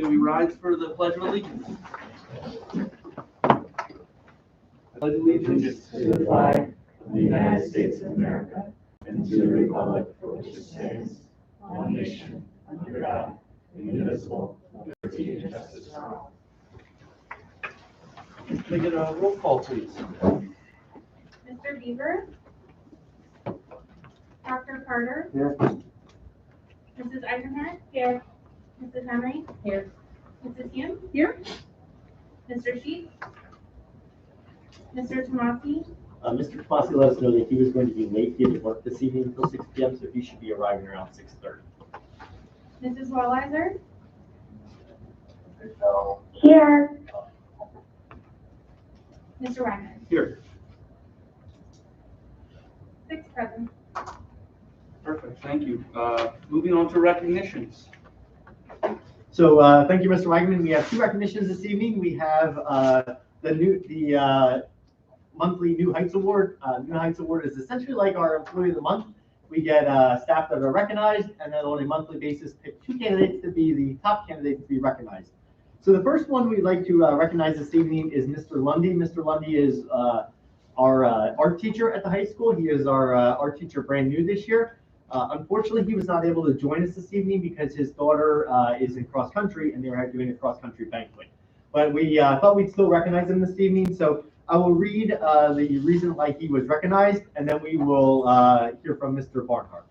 Shall we rise for the Pledge of Allegiance? Pledge allegiance to the flag of the United States of America and to the republic for which it stands, one nation, under God, indivisible, with liberty and justice for all. Can I get a roll call, please? Mr. Beaver? Dr. Carter? Here. Mrs. Eisenhart? Here. Mrs. Henry? Here. Mrs. Hume? Here. Mr. Sheets? Mr. Tomasi? Mr. Tomasi let us know that he was going to be late. He had to work this evening until 6 p.m., so he should be arriving around 6:30. Mrs. Walliser? Here. Mr. Wagner? Here. 6 present. Perfect, thank you. Moving on to recognitions. So thank you, Mr. Wagman. We have 2 recognitions this evening. We have the monthly New Heights Award. New Heights Award is essentially like our Employee of the Month. We get staff that are recognized, and then on a monthly basis pick 2 candidates to be the top candidates to be recognized. So the first one we'd like to recognize this evening is Mr. Lundy. Mr. Lundy is our art teacher at the high school. He is our art teacher brand new this year. Unfortunately, he was not able to join us this evening because his daughter is in cross country and they're doing a cross country banquet. But we thought we'd still recognize him this evening. So I will read the reason why he was recognized, and then we will hear from Mr. Barnhart.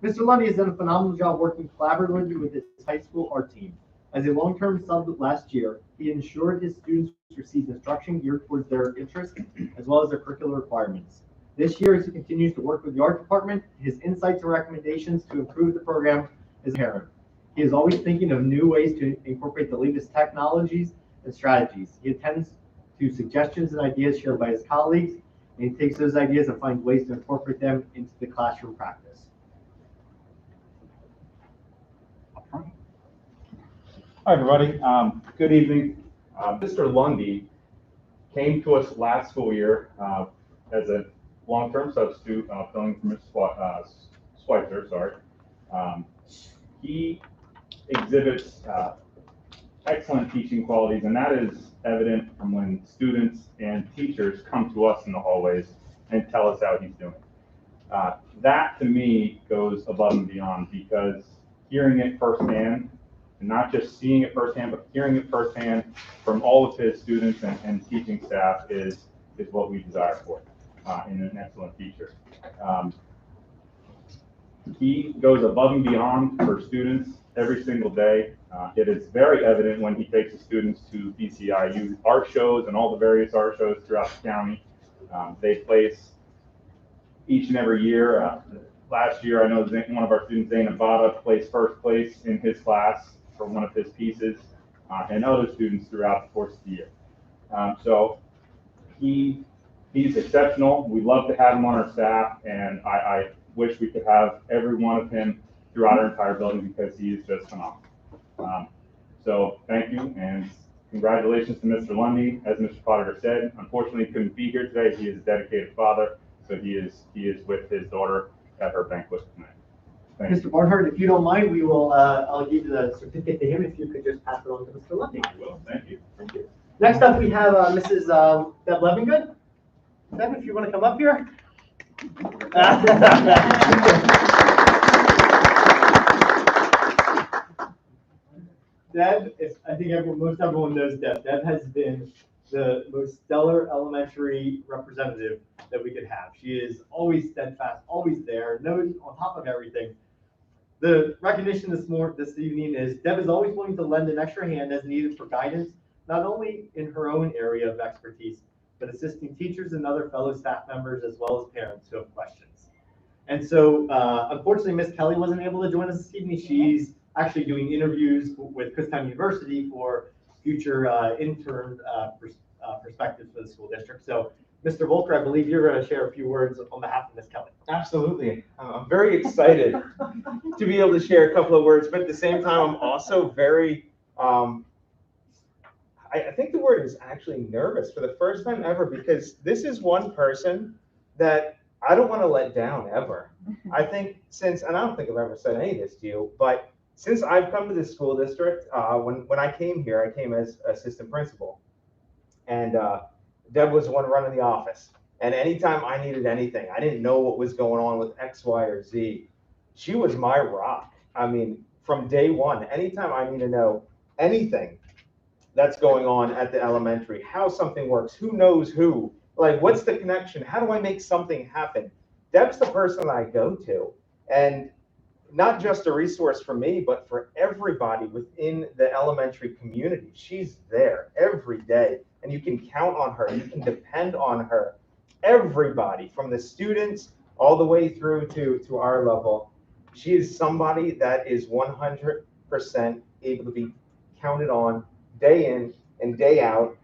Mr. Lundy has done a phenomenal job working collaboratively with his high school art team. As a long-term sub last year, he ensured his students received instruction geared towards their interests as well as their curricular requirements. This year, as he continues to work with the art department, his insights and recommendations to improve the program is apparent. He is always thinking of new ways to incorporate the latest technologies and strategies. He attends to suggestions and ideas shared by his colleagues, and he takes those ideas and finds ways to incorporate them into the classroom practice. Hi, everybody. Good evening. Mr. Lundy came to us last school year as a long-term substitute filling for Ms. Schweitzer. He exhibits excellent teaching qualities, and that is evident from when students and teachers come to us in the hallways and tell us how he's doing. That, to me, goes above and beyond, because hearing it firsthand, and not just seeing it firsthand, but hearing it firsthand from all of his students and teaching staff is what we desire for in an excellent teacher. He goes above and beyond for students every single day. It is very evident when he takes the students to BCIU art shows and all the various art shows throughout the county. They place each and every year. Last year, I know one of our students, Zane Abada, placed first place in his class for one of his pieces, and other students throughout the course of the year. So he's exceptional. We love to have him on our staff, and I wish we could have every one of him throughout our entire building, because he is just phenomenal. So thank you, and congratulations to Mr. Lundy. As Mr. Potter said, unfortunately he couldn't be here today. He is a dedicated father, so he is with his daughter at her banquet tonight. Mr. Barnhart, if you don't mind, we will. I'll give the certificate to him. If you could just pass it on to Mr. Lundy. I will. Thank you. Thank you. Next up, we have Mrs. Deb Levingood. Deb, if you want to come up here. Deb, I think most everyone knows Deb. Deb has been the most stellar elementary representative that we could have. She is always steadfast, always there, knows on top of everything. The recognition this evening is Deb is always willing to lend an extra hand as needed for guidance, not only in her own area of expertise, but assisting teachers and other fellow staff members as well as parents who have questions. And so, unfortunately, Miss Kelly wasn't able to join us this evening. She's actually doing interviews with Kutztown University for future intern perspectives for the school district. So, Mr. Volker, I believe you're going to share a few words on behalf of Miss Kelly. Absolutely. I'm very excited to be able to share a couple of words, but at the same time, I'm also very, I think the word is actually nervous for the first time ever, because this is one person that I don't want to let down ever. I think and I don't think I've ever said any of this to you, but Since I've come to this school district, when I came here, I came as assistant principal. And Deb was the one running the office. And anytime I needed anything, I didn't know what was going on with X, Y, or Z. She was my rock. I mean, from day one, anytime I need to know anything that's going on at the elementary, how something works, who knows who, like what's the connection, how do I make something happen? Deb's the person I go to. And not just a resource for me, but for everybody within the elementary community. She's there every day, and you can count on her. You can depend on her. Everybody, from the students all the way through to our level, she is somebody that is 100% able to be counted on day in and day out.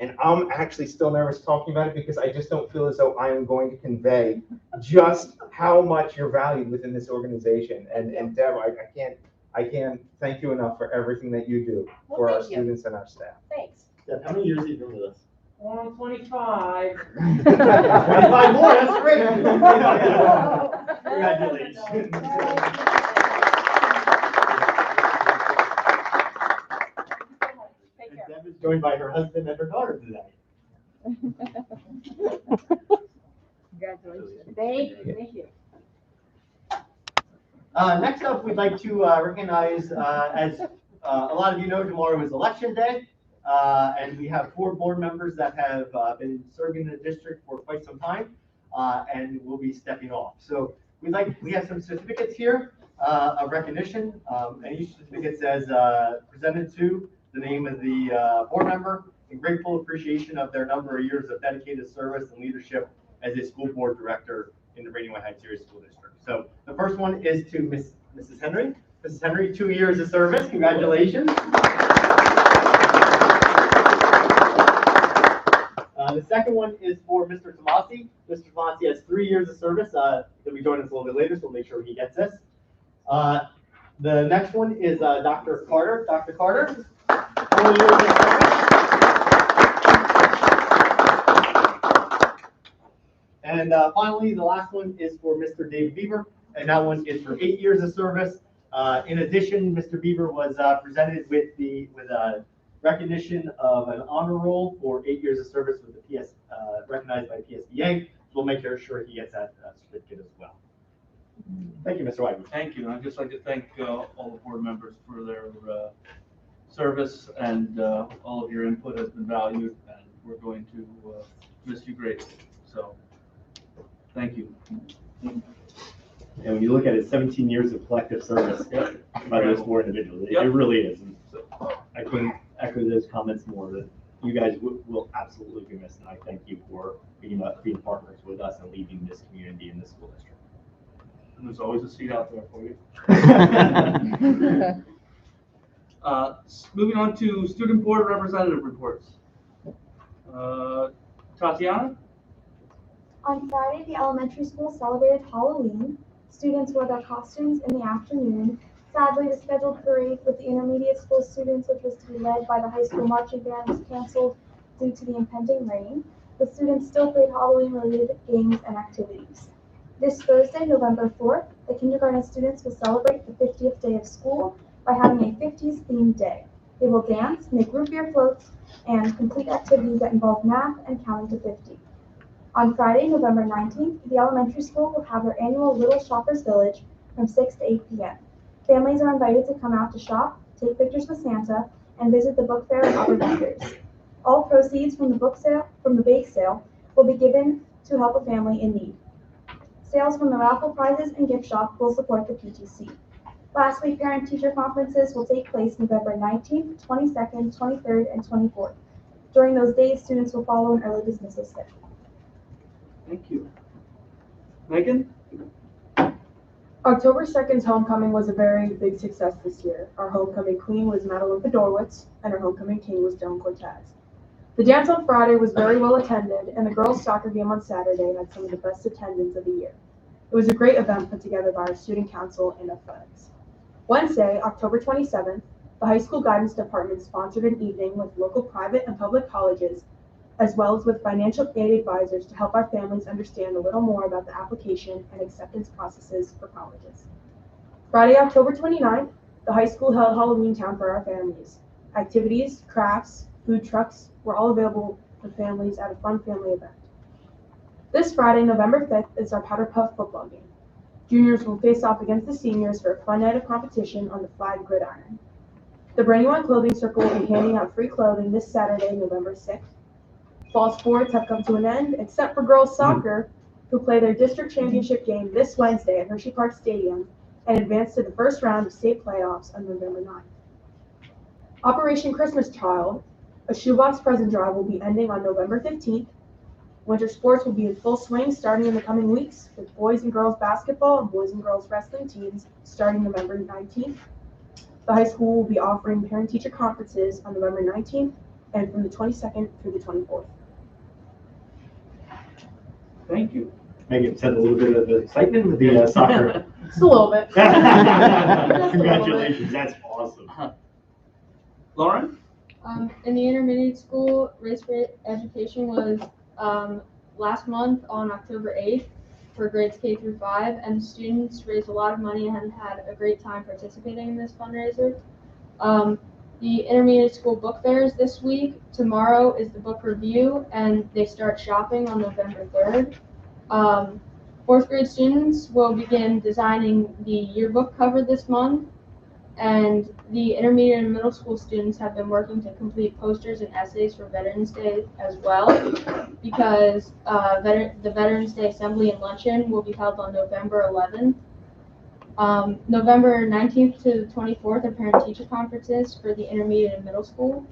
And I'm actually still nervous talking about it because I just don't feel as though I am going to convey just how much you're valued within this organization. And Deb, I can't thank you enough for everything that you do for our students and our staff. Thanks. Deb, how many years have you been with us? 25. 25 more, that's great. Congratulations. Take And care. Deb is joined by her husband and her daughter today. Congratulations. Thank you. Next up, we'd like to recognize, as a lot of you know, tomorrow is Election Day. And we have 4 board members that have been serving the district for quite some time and will be stepping off. So we have some certificates here of recognition. And each certificate says presented to the name of the board member in grateful appreciation of their number of years of dedicated service and leadership as a school board director in the Brady Heights Area School District. So the first one is to Mrs. Henry. Mrs. Henry, 2 years of service. Congratulations. The second one is for Mr. Tomasi. Mr. Tomasi has 3 years of service. He'll be joining us a little bit later, so we'll make sure he gets this. The next one is Dr. Carter. Dr. Carter, 4 years of service. And finally, the last one is for Mr. David Bieber, and that one is for 8 years of service. In addition, Mr. Bieber was presented with a recognition of an honor roll for 8 years of service with the recognized by PSBA. So we'll make sure he gets that certificate as well. Thank you, Mr. White. Thank you. I'd just like to thank all the board members for their service, and all of your input has been valued, and we're going to miss you greatly. So, thank you. And when you look at it, 17 years of collective service by those 4 individuals. It really is. And I couldn't echo those comments more. That you guys will absolutely be missed, and I thank you for being partners with us and leading this community in this school district. And there's always a seat out there for you. Moving on to student board representative reports. Tatiana? On Friday, the elementary school celebrated Halloween. Students wore their costumes in the afternoon. Sadly, the scheduled parade with the intermediate school students, which was to be led by the high school marching band, was canceled due to the impending rain. The students still played Halloween-related games and activities. This Thursday, November 4th, the kindergarten students will celebrate the 50th day of school by having a 50s themed day. They will dance, make root beer floats, and complete activities that involve math and counting to 50. On Friday, November 19th, the elementary school will have their annual Little Shoppers Village from 6 to 8 p.m. Families are invited to come out to shop, take pictures with Santa, and visit the book fair and other vendors. All proceeds from the bake sale will be given to help a family in need. Sales from the raffle prizes and gift shop will support the PTC. Lastly, parent-teacher conferences will take place November 19th, 22nd, 23rd, and 24th. During those days, students will follow an early dismissal schedule. Thank you. Megan? October 2nd's homecoming was a very big success this year. Our homecoming queen was Madeline Fedorowicz, and our homecoming king was Joan Cortez. The dance on Friday was very well attended, and the girls' soccer game on Saturday had some of the best attendance of the year. It was a great event put together by our student council and athletics. Wednesday, October 27th, the high school guidance department sponsored an evening with local private and public colleges, as well as with financial aid advisors to help our families understand a little more about the application and acceptance processes for colleges. Friday, October 29th, The high school held Halloween Town for our families. Activities, crafts, food trucks were all available for families at a fun family event. This Friday, November 5th, is our Powder Puff football game. Juniors will face off against the seniors for a fun night of competition on the flag gridiron. The Brandywine Clothing Circle will be handing out free clothing this Saturday, November 6th. Fall sports have come to an end, except for girls soccer, who play their district championship game this Wednesday at Hershey Park Stadium and advance to the first round of state playoffs on November 9th. Operation Christmas Child, a shoebox present drive, will be ending on November 15th. Winter sports will be in full swing starting in the coming weeks, with boys and girls basketball and boys and girls wrestling teams starting November 19th. The high school will be offering parent-teacher conferences on November 19th and from the 22nd through the 24th. Thank you. Megan said a little bit of the excitement with the soccer. Just a little bit. Congratulations, that's awesome. Lauren? In the intermediate school, race-based education was last month on October 8th for grades K through 5, and students raised a lot of money and had a great time participating in this fundraiser. The intermediate school book fair is this week. Tomorrow is the book review, and they start shopping on November 3rd. Fourth grade students will begin designing the yearbook cover this month, and the intermediate and middle school students have been working to complete posters and essays for Veterans Day as well, because the Veterans Day Assembly and Luncheon will be held on November 11th. November 19th to the 24th are parent-teacher conferences for the intermediate and middle school.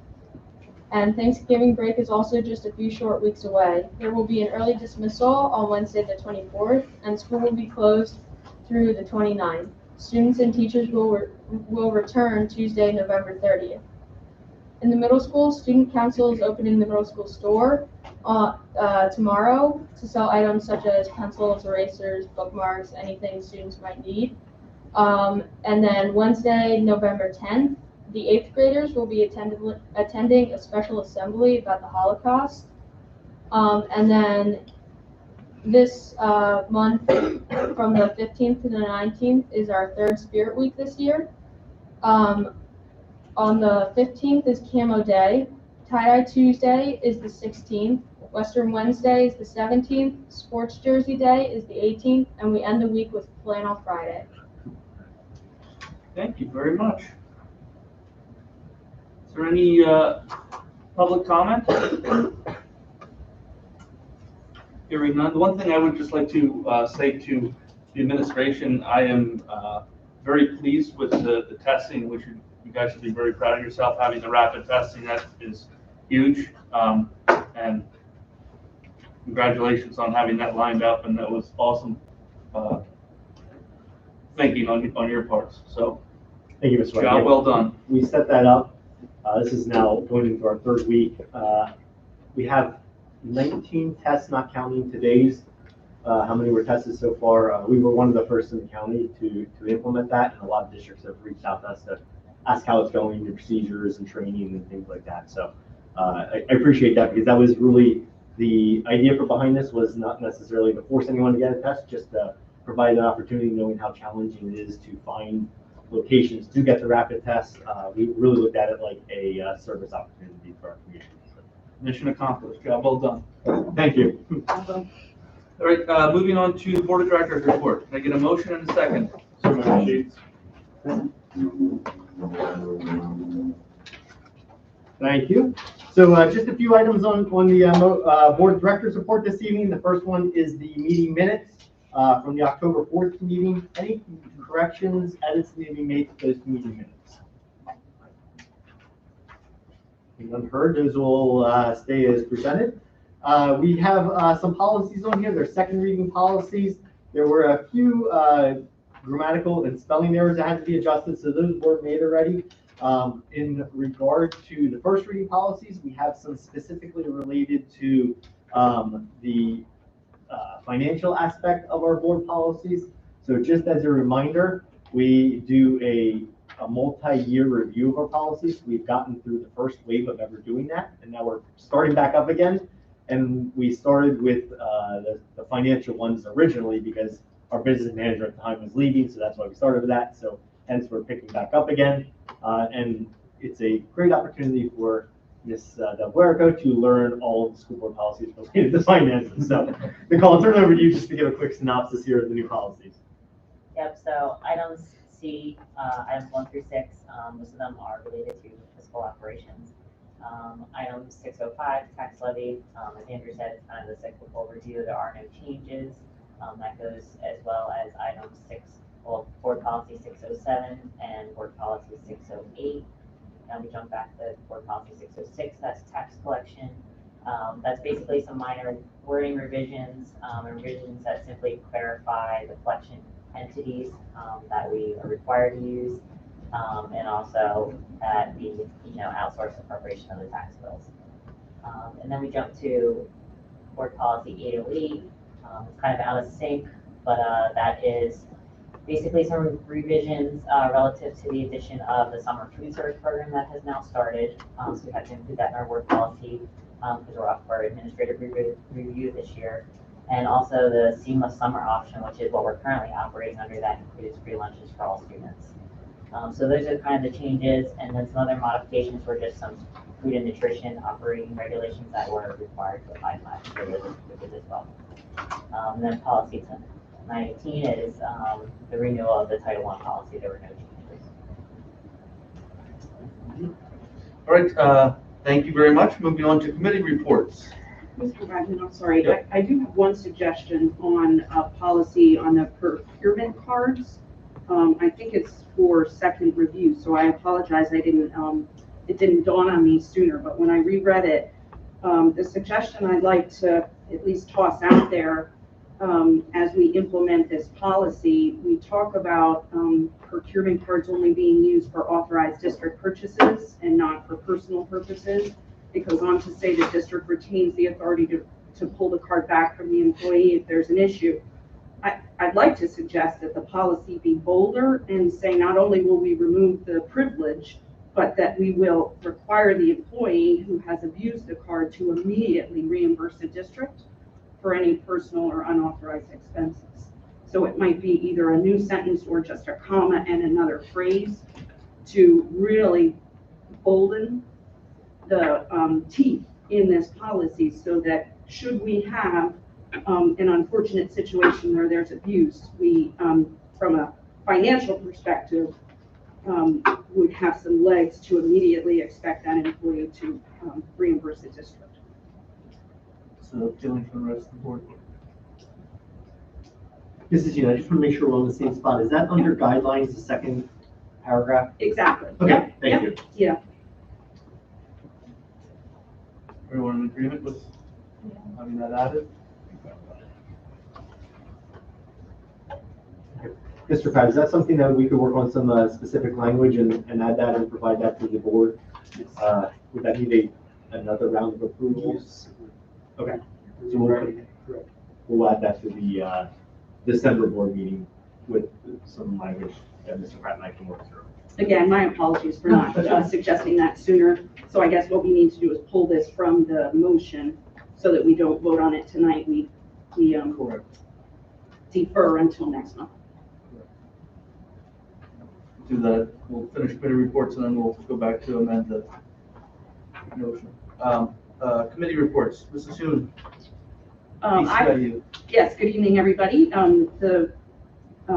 And Thanksgiving break is also just a few short weeks away. There will be an early dismissal on Wednesday the 24th, and school will be closed through the 29th. Students and teachers will return Tuesday, November 30th. In the middle school, Student Council is opening the middle school store tomorrow to sell items such as pencils, erasers, bookmarks, anything students might need. And then Wednesday, November 10th, the 8th graders will be attending a special assembly about the Holocaust. And then this month, from the 15th to the 19th, is our third Spirit Week this year. On the 15th is Camo Day. Tie-Dye Tuesday is the 16th. Western Wednesday is the 17th. Sports Jersey Day is the 18th. And we end the week with Flannel Friday. Thank you very much. Is there any public comment? Hearing none. The one thing I would just like to say to the administration, I am very pleased with the testing, which you guys should be very proud of yourself. Having the rapid testing, that is huge. And congratulations on having that lined up, and that was awesome thinking on your parts. So Thank you, Mr. White. job well done. We set that up. This is now going into our third week. We have 19 tests, not counting today's. How many were tested so far? We were one of the first in the county to implement that, and a lot of districts have reached out to us to ask how it's going, the procedures and training and things like that. So I appreciate that, because that was really the idea for behind this, was not necessarily to force anyone to get a test, just to provide an opportunity, knowing how challenging it is to find locations to get the rapid test. We really looked at it like a service opportunity for our community. Mission accomplished. Job well done. Thank you. All right, moving on to the Board of Directors report. Can I get a motion and a second? Thank you. So just a few items on the Board of Directors report this evening. The first one is the meeting minutes from the October 4th meeting. Any corrections, edits need to be made to those meeting minutes? None heard. Those will stay as presented. We have some policies on here. They're second reading policies. There were a few grammatical and spelling errors that had to be adjusted, so those weren't made already. In regard to the first reading policies, we have some specifically related to the financial aspect of our board policies. So just as a reminder, we do a multi-year review of our policies. We've gotten through the first wave of ever doing that, and now we're starting back up again. And we started with the financial ones originally because our business manager at the time was leaving, so that's why we started with that. So hence we're picking back up again. And it's a great opportunity for Ms. Del Guerico to learn all of the school board policies related to finances. So, Nicole, I'll turn it over to you just to give a quick synopsis here of the new policies. Yep, so items C, items 1 through 6, most of them are related to fiscal operations. Item 605, tax levy, as Andrew said, it's kind of the cyclical review. There are no changes. That goes as well as item 6, well, board policy 607 and board policy 608. Now we jump back to board policy 606, that's tax collection. That's basically some minor wording revisions, and revisions that simply clarify the collection entities that we are required to use, and also that the outsource appropriation of the tax bills. And then we jump to board policy 808. It's kind of out of sync, but that is basically some revisions relative to the addition of the summer food service program that has now started. So we have to include that in our board policy because we're up for administrative review this year. And also the seamless summer option, which is what we're currently operating under, that includes free lunches for all students. So those are kind of the changes, and then some other modifications were just some food and nutrition operating regulations that were required to apply last year with it as well. And then policy 918 is the renewal of the Title I policy. There were no changes. All right, thank you very much. Moving on to committee reports. Mr. Wagner, I'm sorry, I do have one suggestion on a policy on the procurement cards. I think it's for second review, so I apologize, it didn't dawn on me sooner, but when I reread it, the suggestion I'd like to at least toss out there as we implement this policy, we talk about procurement cards only being used for authorized district purchases and not for personal purposes. It goes on to say the district retains the authority to pull the card back from the employee if there's an issue. I'd like to suggest that the policy be bolder and say not only will we remove the privilege, but that we will require the employee who has abused the card to immediately reimburse the district for any personal or unauthorized expenses. So it might be either a new sentence or just a comma and another phrase to really bolden the teeth in this policy so that should we have an unfortunate situation where there's abuse, we, from a financial perspective, would have some legs to immediately expect that employee to reimburse the district. So feeling for the rest of the board. Mrs. Young, I just want to make sure we're on the same spot. Is that under guidelines, the second paragraph? Exactly. Okay, Yep. thank you. Yeah. Everyone in agreement with having that added? Mr. Pratt, is that something that we could work on some specific language and add that and provide that to the board? Would that need another round of approvals? Okay. So we'll add that to the December board meeting with some language that Mr. Pratt and I can work through. Again, my apologies for not suggesting that sooner. So I guess what we need to do is pull this from the motion so that we don't vote on it tonight. We defer until next month. Do that. We'll finish committee reports and then we'll go back to amend the motion. Committee reports. Mrs. Yoon. PCIU. Yes, good evening, everybody. The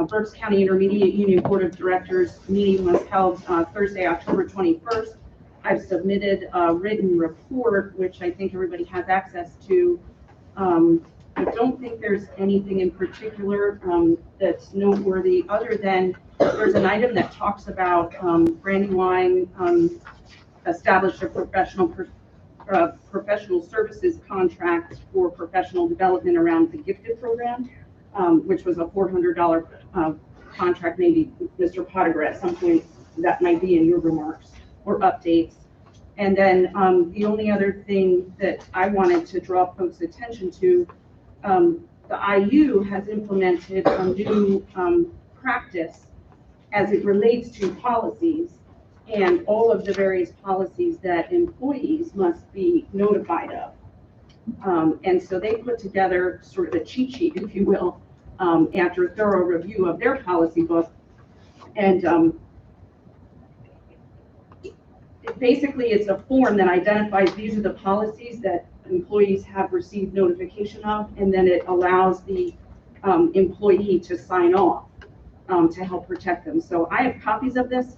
Berks County Intermediate Union Board of Directors meeting was held Thursday, October 21st. I've submitted a written report, which I think everybody has access to. I don't think there's anything in particular that's noteworthy other than there's an item that talks about Brandywine established a professional services contract for professional development around the gifted program, which was a $400 contract. Maybe Mr. Pottinger at some point that might be in your remarks or updates. And then the only other thing that I wanted to draw folks' attention to, the IU has implemented a new practice as it relates to policies and all of the various policies that employees must be notified of. And so they put together sort of a cheat sheet, if you will, after a thorough review of their policy book. And basically, it's a form that identifies these are the policies that employees have received notification of, and then it allows the employee to sign off to help protect them. So I have copies of this.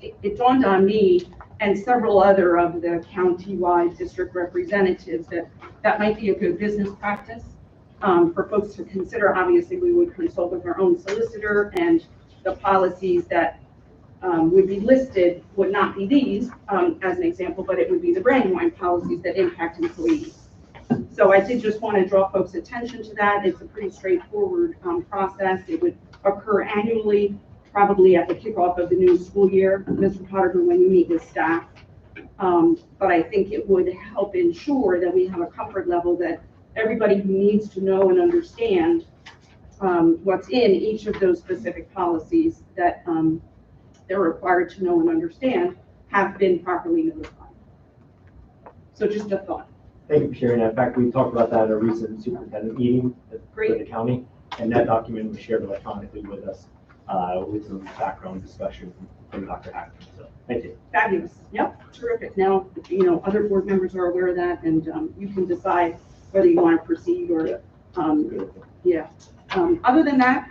It dawned on me and several other of the county-wide district representatives that might be a good business practice for folks to consider. Obviously, we would consult with our own solicitor, and the policies that would be listed would not be these as an example, but it would be the Brandywine policies that impact employees. So I did just want to draw folks' attention to that. It's a pretty straightforward process. It would occur annually, probably at the kickoff of the new school year, Mr. Potter, when you meet with staff. But I think it would help ensure that we have a comfort level that everybody who needs to know and understand what's in each of those specific policies that they're required to know and understand have been properly notified. So just a thought. Thank you for sharing that. In fact, we talked about that at a recent superintendent meeting for the county, and that document was shared electronically with us with some background discussion from Dr. Hackman. So thank you. Fabulous. Yep, terrific. Now, other board members are aware of that, and you can decide whether you want to proceed or, yeah. Other than that,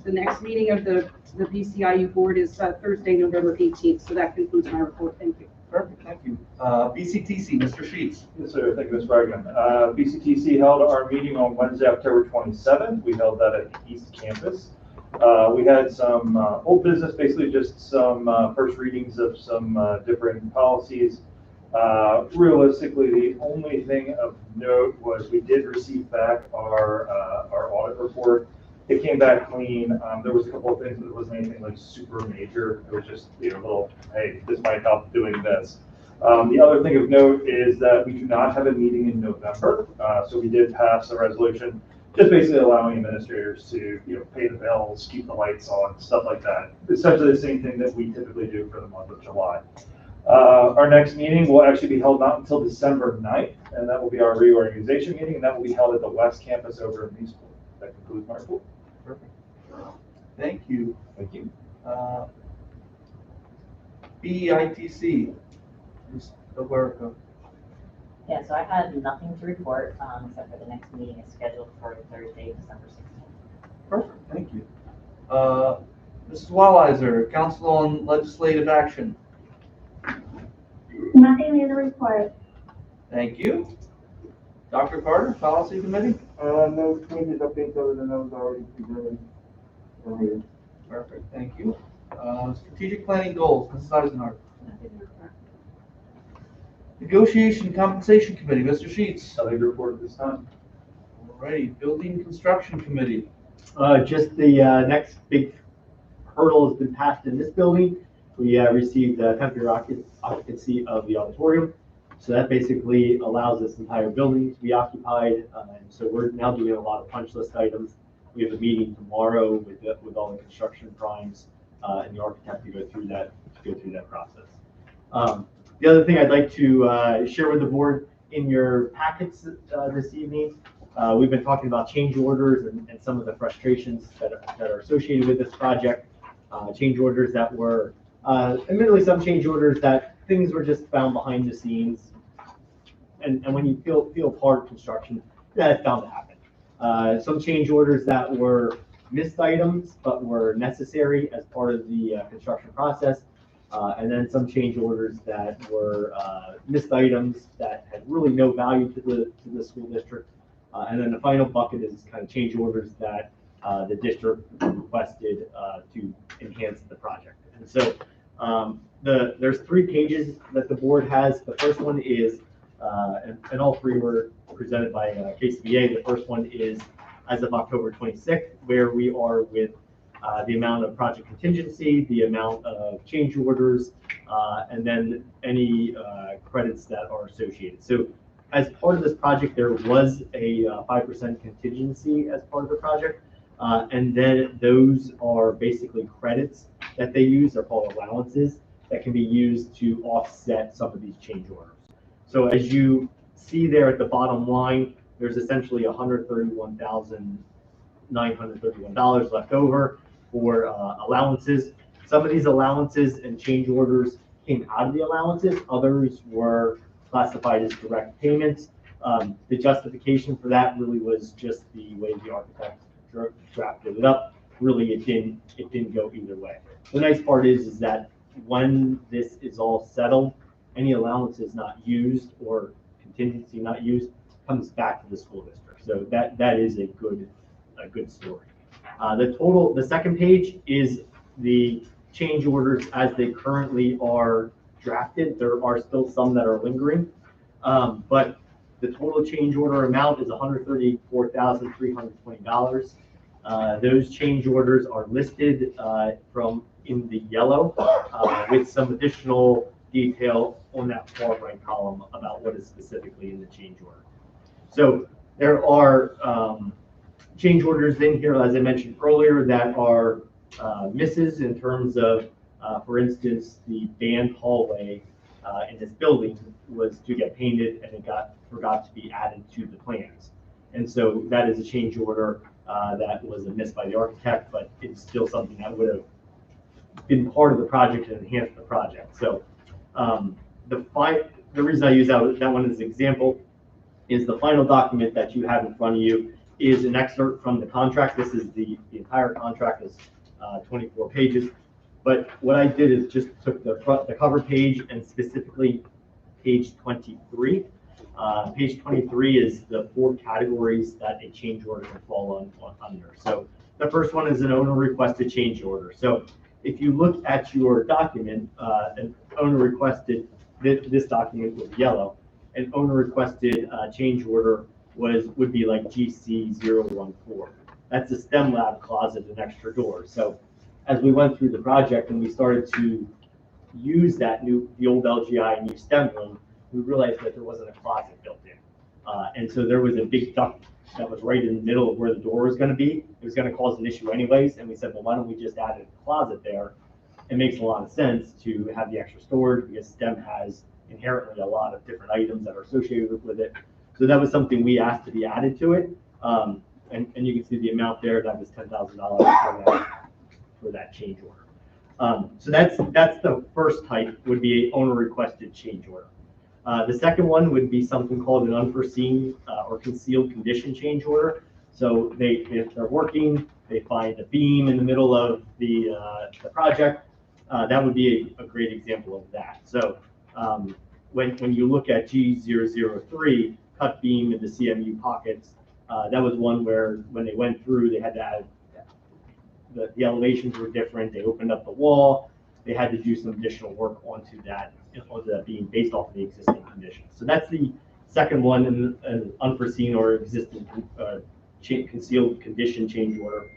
the next meeting of the BCIU board is Thursday, November 18th. So that concludes my report. Thank you. Perfect, thank you. BCTC, Mr. Sheets. Yes, sir. Thank you, Ms. Wagner. BCTC held our meeting on Wednesday, October 27th. We held that at the East Campus. We had some old business, basically just some first readings of some different policies. Realistically, the only thing of note was we did receive back our audit report. It came back clean. There was a couple of things, but it wasn't anything like super major. It was just a little, hey, this might help doing this. The other thing of note is that we do not have a meeting in November. So we did pass a resolution just basically allowing administrators to pay the bills, keep the lights on, stuff like that. Essentially the same thing that we typically do for the month of July. Our next meeting will actually be held not until December 9th, and that will be our reorganization meeting, and that will be held at the West Campus over in Leesburg. That concludes my report. Perfect. Thank you. Thank you. BEITC, Ms. Alberto. Yeah, so I had nothing to report, except for the next meeting is scheduled for Thursday, December 16th. Perfect, thank you. Mrs. Walliser, Council on Legislative Action. Nothing new to report. Thank you. Dr. Carter, Policy Committee. No changes, updates other than those already presented earlier. Perfect, thank you. Strategic Planning Goals, Mrs. Eisenhardt. Negotiation and Compensation Committee, Mr. Sheets. Nothing to report at this time. Alrighty, Building and Construction Committee. Just the next big hurdle has been passed in this building. We received temporary occupancy of the auditorium. So that basically allows this entire building to be occupied. And so we're now doing a lot of punch list items. We have a meeting tomorrow with all the construction primes and the architect to go through that process. The other thing I'd like to share with the board in your packets this evening, we've been talking about change orders and some of the frustrations that are associated with this project. Change orders that were, admittedly some change orders that things were just found behind the scenes. And when you feel part of construction, that's bound to happen. Some change orders that were missed items, but were necessary as part of the construction process. And then some change orders that were missed items that had really no value to the school district. And then the final bucket is kind of change orders that the district requested to enhance the project. And so there's 3 pages that the board has. The first one is, and all 3 were presented by KCBA. The first one is as of October 26th, where we are with the amount of project contingency, the amount of change orders, and then any credits that are associated. So as part of this project, there was a 5% contingency as part of the project. And then those are basically credits that they use. They're called allowances that can be used to offset some of these change orders. So as you see there at the bottom line, there's essentially $131,931 left over for allowances. Some of these allowances and change orders came out of the allowances. Others were classified as direct payments. The justification for that really was just the way the architect drafted it up. Really, it didn't go either way. The nice part is that when this is all settled, any allowances not used or contingency not used comes back to the school district. So that is a good story. The second page is the change orders as they currently are drafted. There are still some that are lingering, but the total change order amount is $134,320. Those change orders are listed in the yellow with some additional detail on that far right column about what is specifically in the change order. So there are change orders in here, as I mentioned earlier, that are misses in terms of, for instance, the band hallway in this building was to get painted and it forgot to be added to the plans. And so that is a change order that was a miss by the architect, but it's still something that would have been part of the project and enhanced the project. So the reason I use that one as an example is the final document that you have in front of you is an excerpt from the contract. This is the entire contract is 24 pages. But what I did is just took the cover page and specifically page 23. Page 23 is the 4 categories that a change order can fall under. So the first one is an owner requested change order. So if you look at your document, an owner requested, this document was yellow, an owner requested change order would be like GC014. That's a STEM lab closet and extra door. So as we went through the project and we started to use the old LGI new STEM room, we realized that there wasn't a closet built in. And so there was a big duct that was right in the middle of where the door was going to be. It was going to cause an issue anyways. And we said, well, why don't we just add a closet there? It makes a lot of sense to have the extra storage because STEM has inherently a lot of different items that are associated with it. So that was something we asked to be added to it. And you can see the amount there. That was $10,000 for that change order. So that's the first type, would be an owner requested change order. The second one would be something called an unforeseen or concealed condition change order. So if they're working, they find a beam in the middle of the project. That would be a great example of that. So when you look at G003, cut beam in the CMU pockets, that was one where when they went through, they had to add, the elevations were different. They opened up the wall. They had to do some additional work onto that beam based off of the existing conditions. So that's the second one, an unforeseen or existing concealed condition change order.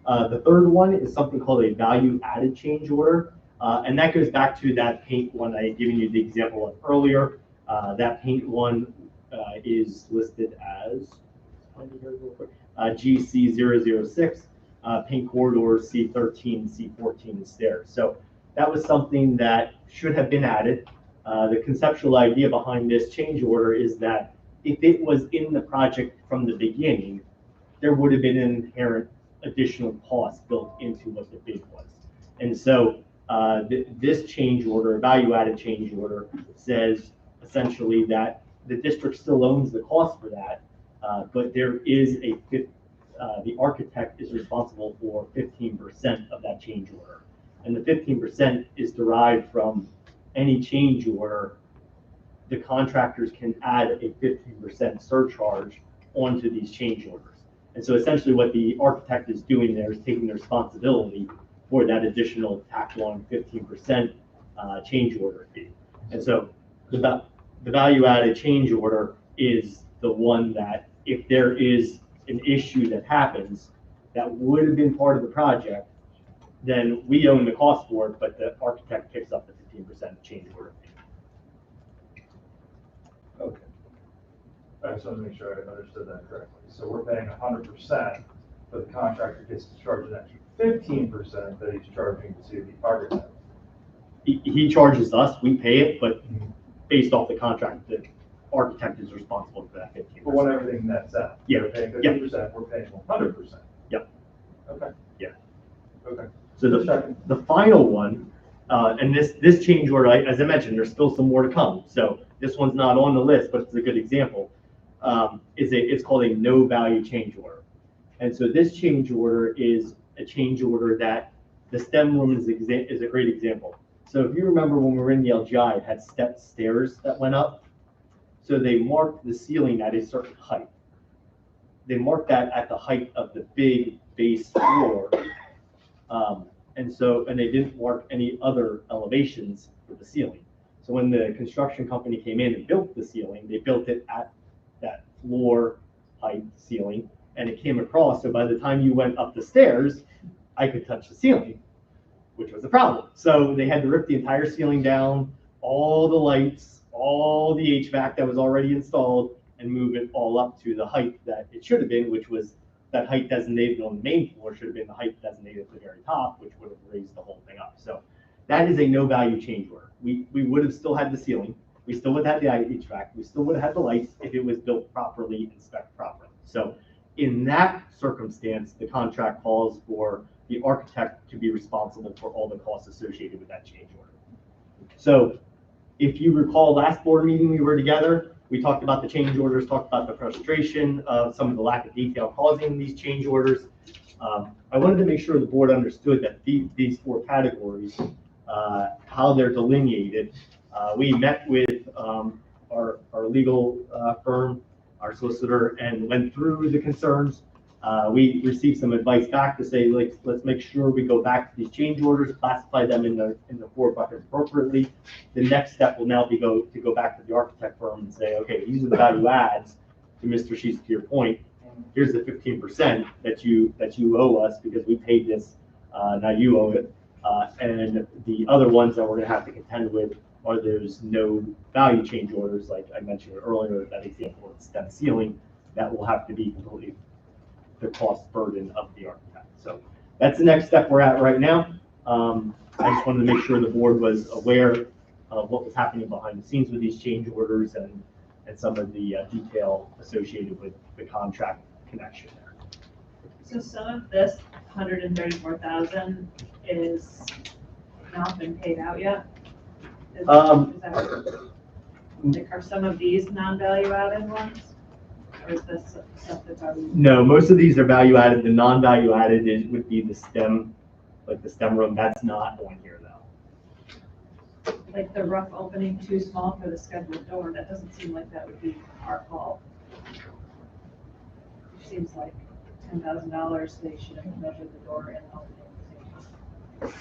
The third one is something called a value added change order. And that goes back to that paint one I had given you the example of earlier. That paint one is listed as GC006, paint corridors C13, C14, and stairs. So that was something that should have been added. The conceptual idea behind this change order is that if it was in the project from the beginning, there would have been an inherent additional cost built into what the bid was. And so this change order, value-added change order, says essentially that the district still owns the cost for that, but there is the architect is responsible for 15% of that change order. And the 15% is derived from any change order. The contractors can add a 15% surcharge onto these change orders. And so essentially what the architect is doing there is taking the responsibility for that additional tacked on 15% change order fee. And so the value-added change order is the one that if there is an issue that happens that would have been part of the project, then we own the cost for it, but the architect picks up the 15% change order fee. Okay. I just want to make sure I understood that correctly. So we're paying 100%, but the contractor gets to charge an extra 15% that he's charging to the architect. He charges us, we pay it, but based off the contract, the architect is responsible for that 15%. But when everything nets out, yeah, we're paying 50%, we're paying 100%. Yep. Okay. Yeah. Okay. So the final one And this change order, as I mentioned, there's still some more to come. So this one's not on the list, but it's a good example. It's called a no value change order. And so this change order is a change order that the STEM room is a great example. So if you remember when we were in the LGI, it had stepped stairs that went up. So they marked the ceiling at a certain height. They marked that at the height of the big base floor. And they didn't mark any other elevations for the ceiling. So when the construction company came in and built the ceiling, they built it at that floor height ceiling, and it came across. So by the time you went up the stairs, I could touch the ceiling, which was a problem. So they had to rip the entire ceiling down, all the lights, all the HVAC that was already installed, and move it all up to the height that it should have been, which was that height designated on the main floor should have been the height designated at the very top, which would have raised the whole thing up. So that is a no value change order. We would have still had the ceiling. We still would have had the HVAC. We still would have had the lights if it was built properly and spec'd properly. So in that circumstance, the contract calls for the architect to be responsible for all the costs associated with that change order. So if you recall last board meeting we were together, we talked about the change orders, talked about the frustration of some of the lack of detail causing these change orders. I wanted to make sure the board understood that these four categories, how they're delineated. We met with our legal firm, our solicitor, and went through the concerns. We received some advice back to say, let's make sure we go back to these change orders, classify them in the four buckets appropriately. The next step will now be to go back to the architect firm and say, okay, these are the value adds. To Mr. Sheets, to your point, here's the 15% that you owe us because we paid this. Now you owe it. And the other ones that we're going to have to contend with are those no value change orders, like I mentioned earlier, that example of STEM ceiling, that will have to be completely the cost burden of the architect. So that's the next step we're at right now. I just wanted to make sure the board was aware of what was happening behind the scenes with these change orders and some of the detail associated with the contract connection there. So some of this 134,000 is not been paid out yet? Are some of these non-value added ones? Or is this stuff that's already? No, most of these are value added. The non-value added would be the STEM, like the STEM room. That's not on here though. Like the rough opening too small for the scheduled door, that doesn't seem like that would be our fault. It seems like $10,000, they should have measured the door and opening at the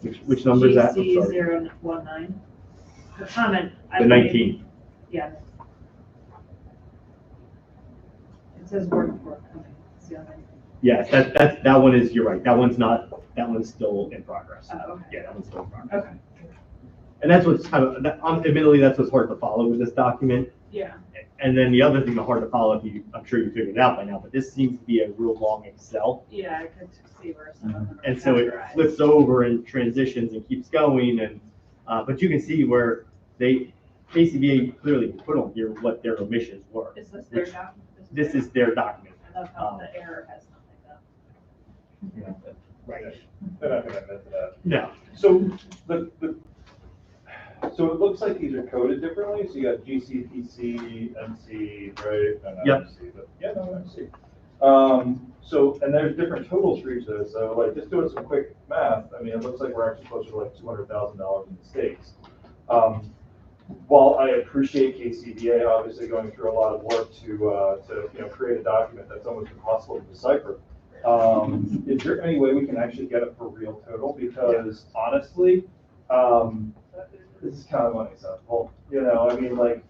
same time. Which number is that? I'm GC sorry. 019. The comment. The 19. Yeah. It says word coming. It's the only thing. Yes, that one is, you're right. That one's still in progress. Oh, okay. Yeah, that one's still in progress. Okay. And that's what's kind of, admittedly, that's what's hard to follow with this document. Yeah. And then the other thing that's hard to follow, I'm sure you figured it out by now, but this seems to be a real long Excel. Yeah, I could see where some of them are And so it categorized. flips over and transitions and keeps going. And but you can see where KCBA clearly put on here what their omissions were. Is this their document? This is their document. I love how the error has something like that. Right. They're not gonna admit to that. No. So so it looks like these are coded differently. So you got GC, PC, MC, right? And Yep. MC, but yeah, no, MC. So, and there's different totals for each of those. So like just doing some quick math, I mean, it looks like we're actually closer to like $200,000 in mistakes. While I appreciate KCBA obviously going through a lot of work to create a document that's almost impossible to decipher, is there any way we can actually get it for real total? Because honestly, this is kind of unacceptable. I mean, like,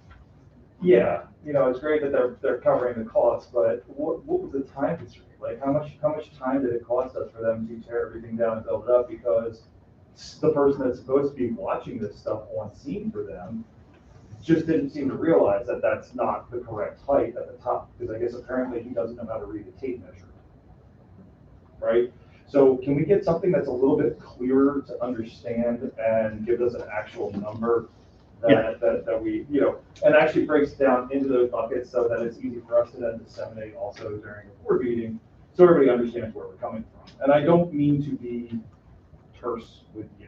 yeah, it's great that they're covering the costs, but what was the time constraint? Like, how much time did it cost us for them to tear everything down and build it up? Because the person that's supposed to be watching this stuff on scene for them just didn't seem to realize that that's not the correct height at the top. Because I guess apparently he doesn't know how to read a tape measure, right? So can we get something that's a little bit clearer to understand and give us an actual number that we, and actually breaks down into those buckets so that it's easy for us to then disseminate also during a board meeting so everybody understands where we're coming from. And I don't mean to be terse with you.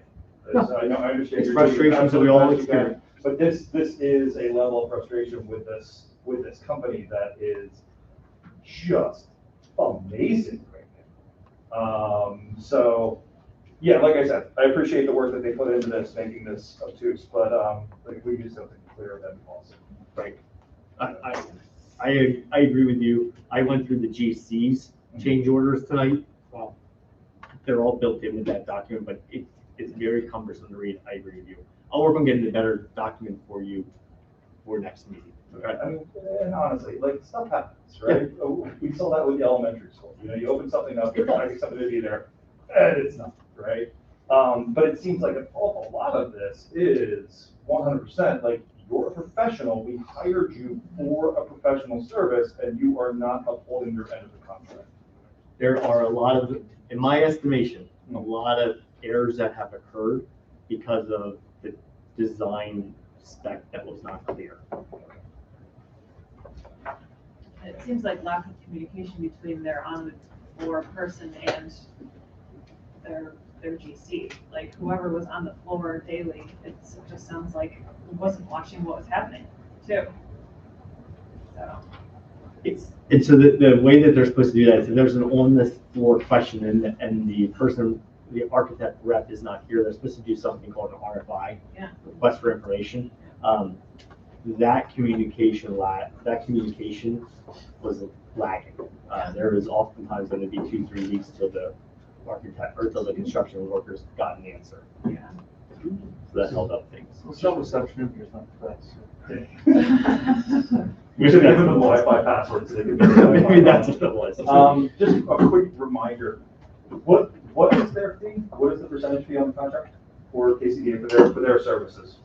No. I understand. It's you're doing frustrations that we all absolutely best you can, experience. But this is a level of frustration with this company that is just amazing right now. So, yeah, like I said, I appreciate the work that they put into this, making this obtuse, but, like, we just have to clear them also. Right. I agree with you. I went through the GC's change orders tonight. Well, they're all built in with that document, but it's very cumbersome to read. I agree with you. I'll work on getting a better document for you for next meeting. Okay? I mean, and honestly, like, stuff happens, right? We saw that with the elementary school. You know, you open something up, you're expecting something to be there, and it's not, right? But it seems like an awful lot of this is 100%, like, you're a professional, we hired you for a professional service, and you are not upholding your end of the contract. There are a lot of, in my estimation, a lot of errors that have occurred because of the design spec that was not clear. It seems like lack of communication between their on the floor person and their GC. Like whoever was on the floor daily, it just sounds like wasn't watching what was happening too. So. And so the way that they're supposed to do that is if there's an on the floor question and the person, the architect rep is not here, they're supposed to do something called an RFI, request for information. That communication was lagging. There was oftentimes going to be 2-3 weeks till the architect or till the construction workers got an answer. Yeah. So that held up things. Cell reception in here is not the best. We should give them the Wi-Fi passwords. So they can Maybe that's what it was. Just a quick reminder, what is their fee? What is the percentage fee on the contract for KCDA for their services?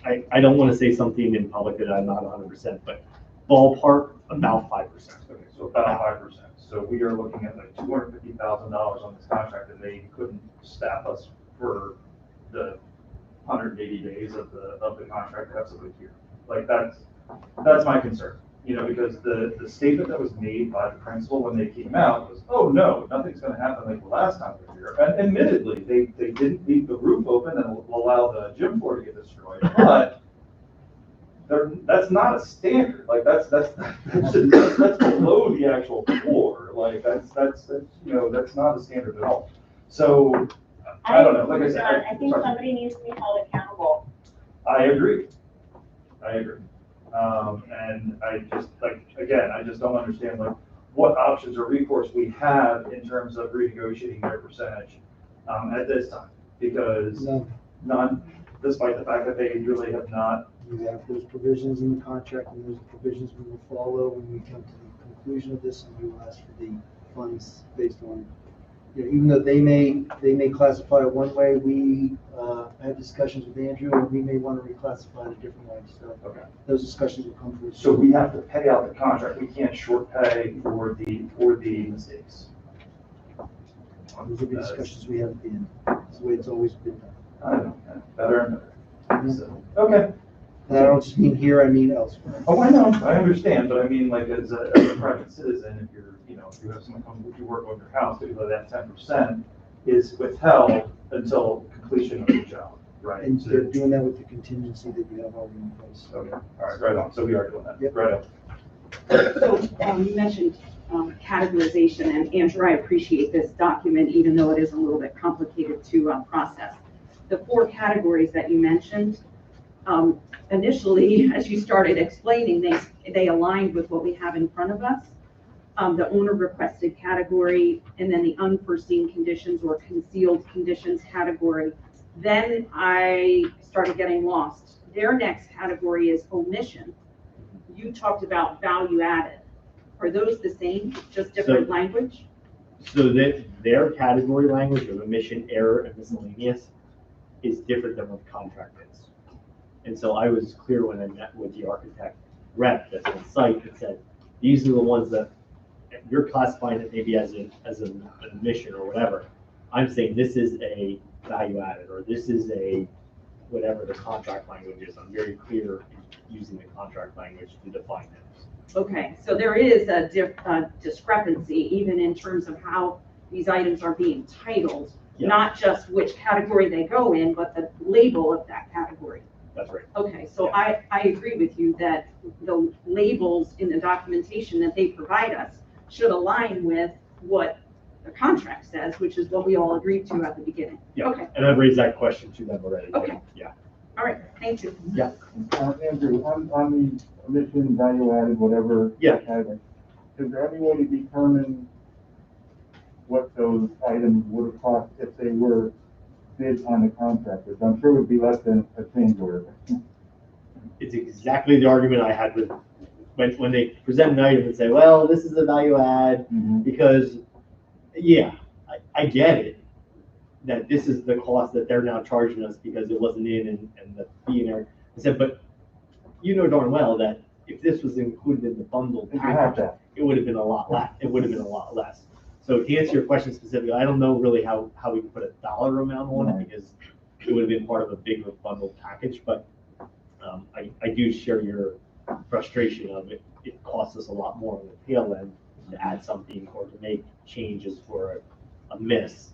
I don't want to say something in public that I'm not 100%, but ballpark about 5%. Okay, so about 5%. So we are looking at like $250,000 on this contract, and they couldn't staff us for the 180 days of the contract to have somebody here. Like that's my concern, you know, because the statement that was made by the principal when they came out was, oh no, nothing's going to happen like the last time we were here. And admittedly, they didn't leave the roof open and allow the gym floor to get destroyed, but that's not a standard. Like that's below the actual floor. Like that's you know, that's not a standard at all. So I don't know. Like I said, I think somebody needs to be held accountable. I agree. And I just, like, again, I just don't understand, like, what options or recourse we have in terms of renegotiating their percentage at this time. Because none, despite the fact that they really have not. You have those provisions in the contract, and those are provisions we will follow when we come to the conclusion of this, and we will ask for the funds based on, you know, even though they may classify it one way, we had discussions with Andrew, and we may want to reclassify it a different way. So those discussions will come forward. So we have to pay out the contract. We can't short pay for the mistakes. Those will be discussions we have at the end. It's the way it's always been done. I don't know, better and better. So, okay. And I don't just mean here, I mean elsewhere. Oh, I know, I understand, but I mean, like, as a private citizen, if you're, you know, if you have someone come to work on your house, typically that 10% is withheld until completion of the job, right? And they're doing that with the contingency that you have already in place. Okay, all right, right on, so we are doing that, Yep. right on. So you mentioned categorization, and Andrew, I appreciate this document, even though it is a little bit complicated to process. The 4 categories that you mentioned, initially, as you started explaining, they aligned with what we have in front of us. The owner requested category, and then the unforeseen conditions or concealed conditions category. Then I started getting lost. Their next category is omission. You talked about value added. Are those the same, just different language? So that their category language of omission, error, and miscellaneous is different than what the contract is. And so I was clear when I met with the architect rep that's on site that said, these are the ones that you're classifying it maybe as an omission or whatever. I'm saying this is a value added, or this is a whatever the contract language is. I'm very clear in using the contract language to define those. Okay, so there is a discrepancy even in terms of how these items are being titled. Yeah. Not just which category they go in, but the label of that category. That's right. Okay, so I agree with you that the labels in the documentation that they provide us should align with what the contract says, which is what we all agreed to at the beginning. Yeah. Okay, And I've raised that question to them already. Okay. Yeah. all right, thank you. Andrew, on the mission, value added, whatever. Yeah. Category, is there any way to determine what those items would have cost if they were bid on the contract? Which I'm sure would be less than a change order. It's exactly the argument I had with, when they present an item and say, well, this is a value add, because, yeah, I get it, that this is the cost that they're now charging us because it wasn't in and the fee in there. I said, but you know darn well that if this was included in the bundle package, it would have been a lot less. It would have been a lot less. So to answer your question specifically, I don't know really how we can put a dollar amount on it, because it would have been part of a bigger bundle package, but I do share your frustration of it. It costs us a lot more on the tail end to add something or to make changes for a miss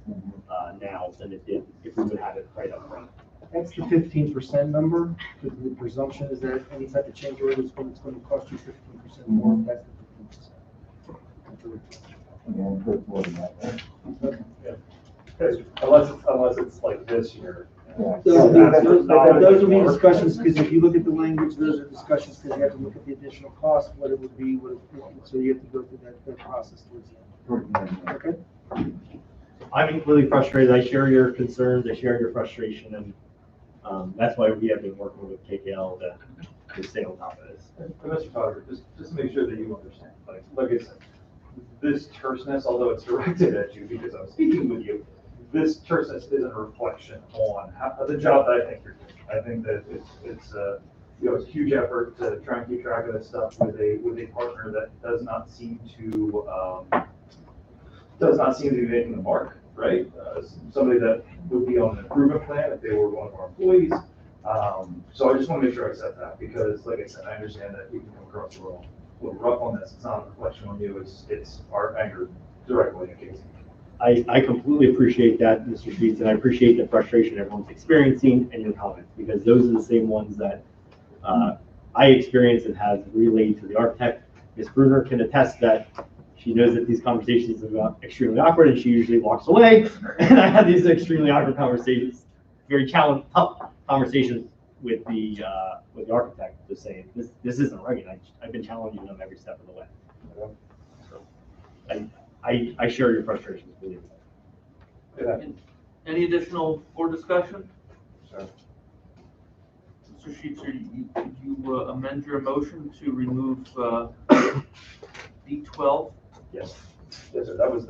now than it did if we would have it right up front. That's the 15% number, because the presumption is that any type of change order is going to cost you 15% more. That's the 15%. Yeah, I'm sure it's more than that, right? Because unless it's like this year. Yeah. Those will be discussions, because if you look at the language, those are discussions, because you have to look at the additional cost, what it would be, so you have to go through that process towards the end. Okay? I'm equally frustrated. I share your concerns. I share your frustration, and that's why we have been working with KKL to stay on top of this. And Mr. Potter, just to make sure that you understand, like I said, this terseness, although it's directed at you because I'm speaking with you, this terseness isn't a reflection on the job that I think you're doing. I think that it's a huge effort to try and keep track of this stuff with a partner that does not seem to be making the mark, right? Somebody that would be on an improvement plan if they were one of our employees. So I just want to make sure I said that, because like I said, I understand that we can come across a little rough on this. It's not a reflection on you, it's our anger directly against you. I completely appreciate that, Mr. Sheets, and I appreciate the frustration everyone's experiencing and your comments, because those are the same ones that I experienced and have relayed to the architect. Ms. Bruner can attest that she knows that these conversations are extremely awkward, and she usually walks away. And I have these extremely awkward conversations, very challenging, tough conversations with the architect, just saying this isn't right. I've been challenging them every step of the way. So I share your frustrations, believe me. Any additional board discussion? Mr. Sheets, could you amend your motion to remove D12? Yes. Yes, sir. That was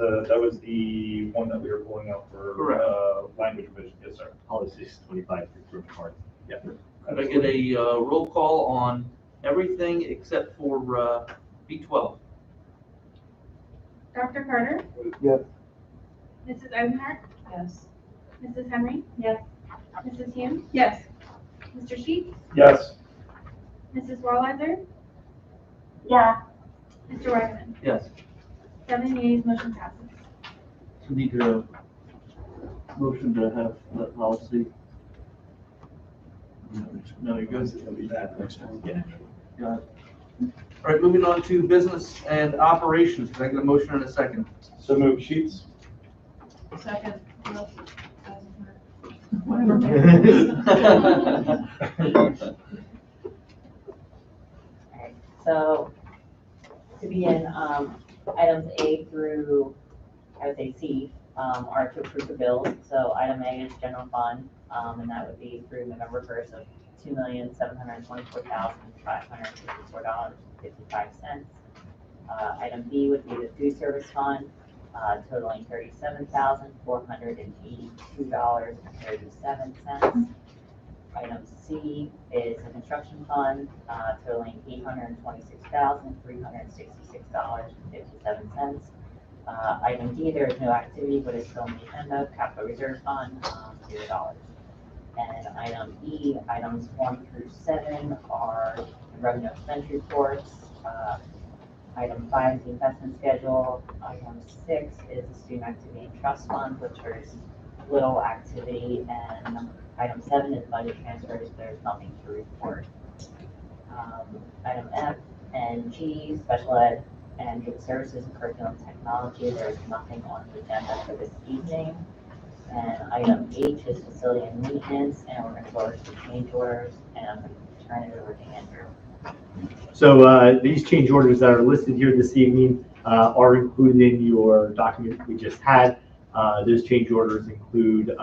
the one that we were pulling out for language revision. Yes, sir. Policy 25 group card. Yeah. Could I get a roll call on everything except for B12? Dr. Carter? Yes. Mrs. Eisenhart? Yes. Mrs. Henry? Yes. Mrs. Hume? Yes. Mr. Sheets? Yes. Mrs. Wallheiser? Yeah. Mr. Wegman? Yes. 7 yeas, motion passes. So need a motion to have that policy. No, you're good. It'll be that next time. Yeah. Got it. All right, moving on to business and operations. Can I get a motion in a second? So move Sheets. Second. So to begin, items A through, I would say C, are to approve the bills. So item A is general fund, and that would be through November 1st of $2,724,564.55. Item B would be the food service fund, totaling $37,482.37. Item C is the construction fund, totaling $826,366.57. Item D, there is no activity, but it's still on the agenda, capital reserve fund, $0. And item E, items 1 through 7 are the revenue expense reports. Item 5 is the investment schedule. Item 6 is the student activity and trust fund, which is little activity, and item 7 is budget transfers, there's nothing to report. Item F and G, special ed and youth services and curriculum technology, there's nothing on the agenda for this evening. And item H is facility and maintenance, and we're going to go over to change orders, and I'm going to turn it over to Andrew. So these change orders that are listed here this evening are included in your document we just had. Those change orders include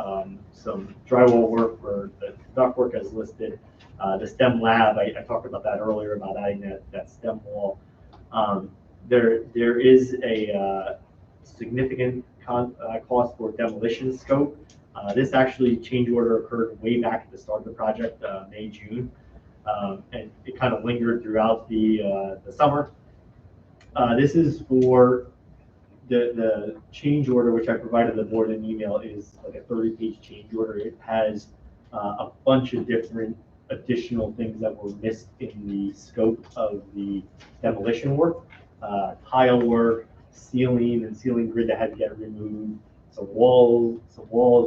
some drywall work for the duct work as listed. The STEM lab, I talked about that earlier, about adding that STEM wall. There is a significant cost for demolition scope. This actually change order occurred way back at the start of the project, May, June. And it kind of lingered throughout the summer. This is for the change order, which I provided the board in email, is like a 30-page change order. It has a bunch of different additional things that were missed in the scope of the demolition work. Tile work, ceiling and ceiling grid that had to get removed, some walls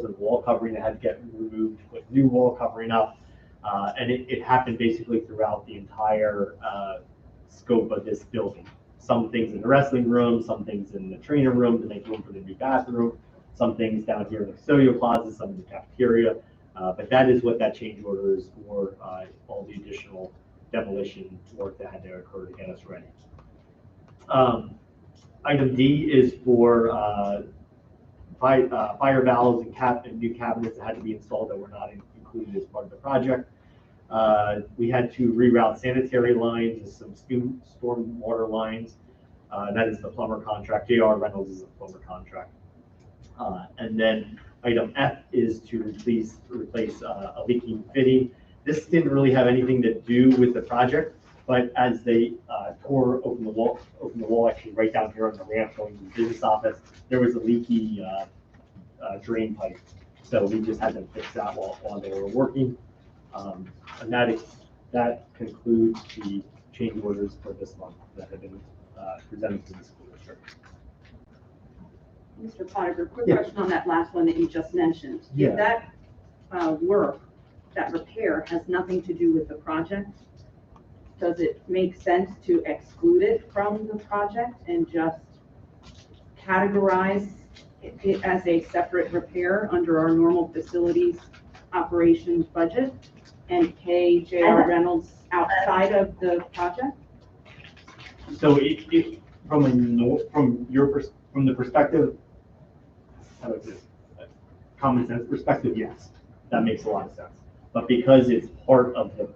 and wall covering that had to get removed, put new wall covering up. And it happened basically throughout the entire scope of this building. Some things in the wrestling room, some things in the trainer room to make room for the new bathroom, some things down here in the custodial closet, some in the cafeteria. But that is what that change order is for, all the additional demolition work that had to occur to get us ready. Item D is for fire valves and new cabinets that had to be installed that were not included as part of the project. We had to reroute sanitary lines and some storm water lines. That is the plumber contract. J.R. Reynolds is the plumber contract. And then item F is to replace a leaking fitting. This didn't really have anything to do with the project, but as they opened the wall actually right down here on the ramp going to the business office, there was a leaky drain pipe. So we just had to fix that while they were working. And that concludes the change orders for this month that have been presented to the school district. Mr. Potiver, quick Yeah. question on that last one that you just mentioned. Yeah. If that work, that repair has nothing to do with the project, does it make sense to exclude it from the project and just categorize it as a separate repair under our normal facilities operations budget and pay J.R. Reynolds outside of the project? So from the perspective, how is it? Common sense perspective, yes, that makes a lot of sense. But because it's part of the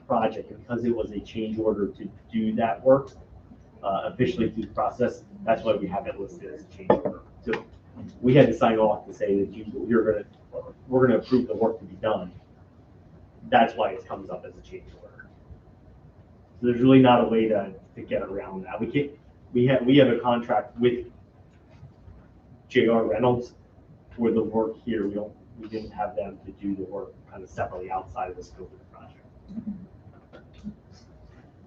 project, because it was a change order to do that work officially through the process, that's why we have it listed as a change order. So we had to sign off to say that we're gonna approve the work to be done. That's why it comes up as a change order. So there's really not a way to get around that. We have a contract with J.R. Reynolds for the work here. We didn't have them to do the work kind of separately outside of the scope of the project.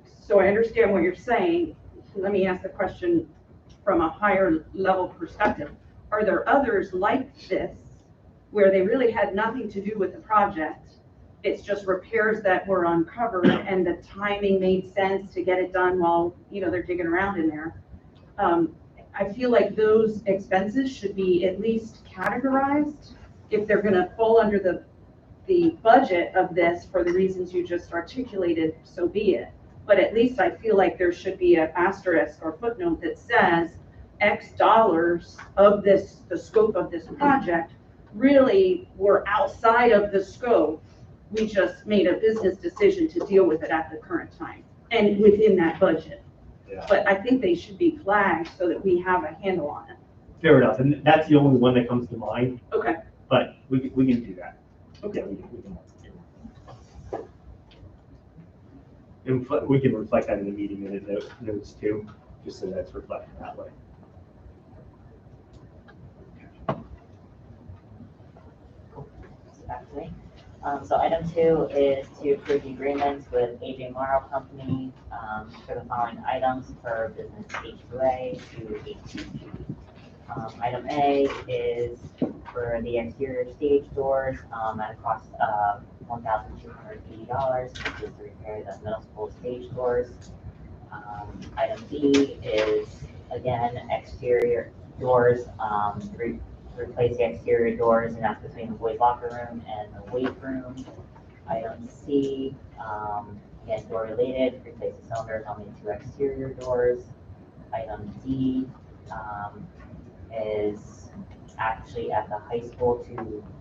So I understand what you're saying. Let me ask the question from a higher level perspective. Are there others like this where they really had nothing to do with the project? It's just repairs that were uncovered and the timing made sense to get it done while, they're digging around in there. I feel like those expenses should be at least categorized. If they're gonna fall under the budget of this for the reasons you just articulated, so be it. But at least I feel like there should be an asterisk or footnote that says X dollars of the scope of this project really were outside of the scope. We just made a business decision to deal with it at the current time and within that budget. Yeah. But I think they should be flagged so that we have a handle on it. Fair enough, and that's the only one that comes to mind. Okay. But we can do that. Okay. And we can reflect that in the meeting minute notes too, just so that's reflected that way. Back to me. So item 2 is to approve the agreements with AJ Morrow Company for the following items for business H2A to H2G. Item A is for the exterior stage doors, at a cost of $1,280. This is to repair the middle school stage doors. Item B is, again, exterior doors, replace the exterior doors, and that's between the boys' locker room and the weight room. Item C, again, door related, replace the cylinders on the 2 exterior doors. Item D, is actually at the high school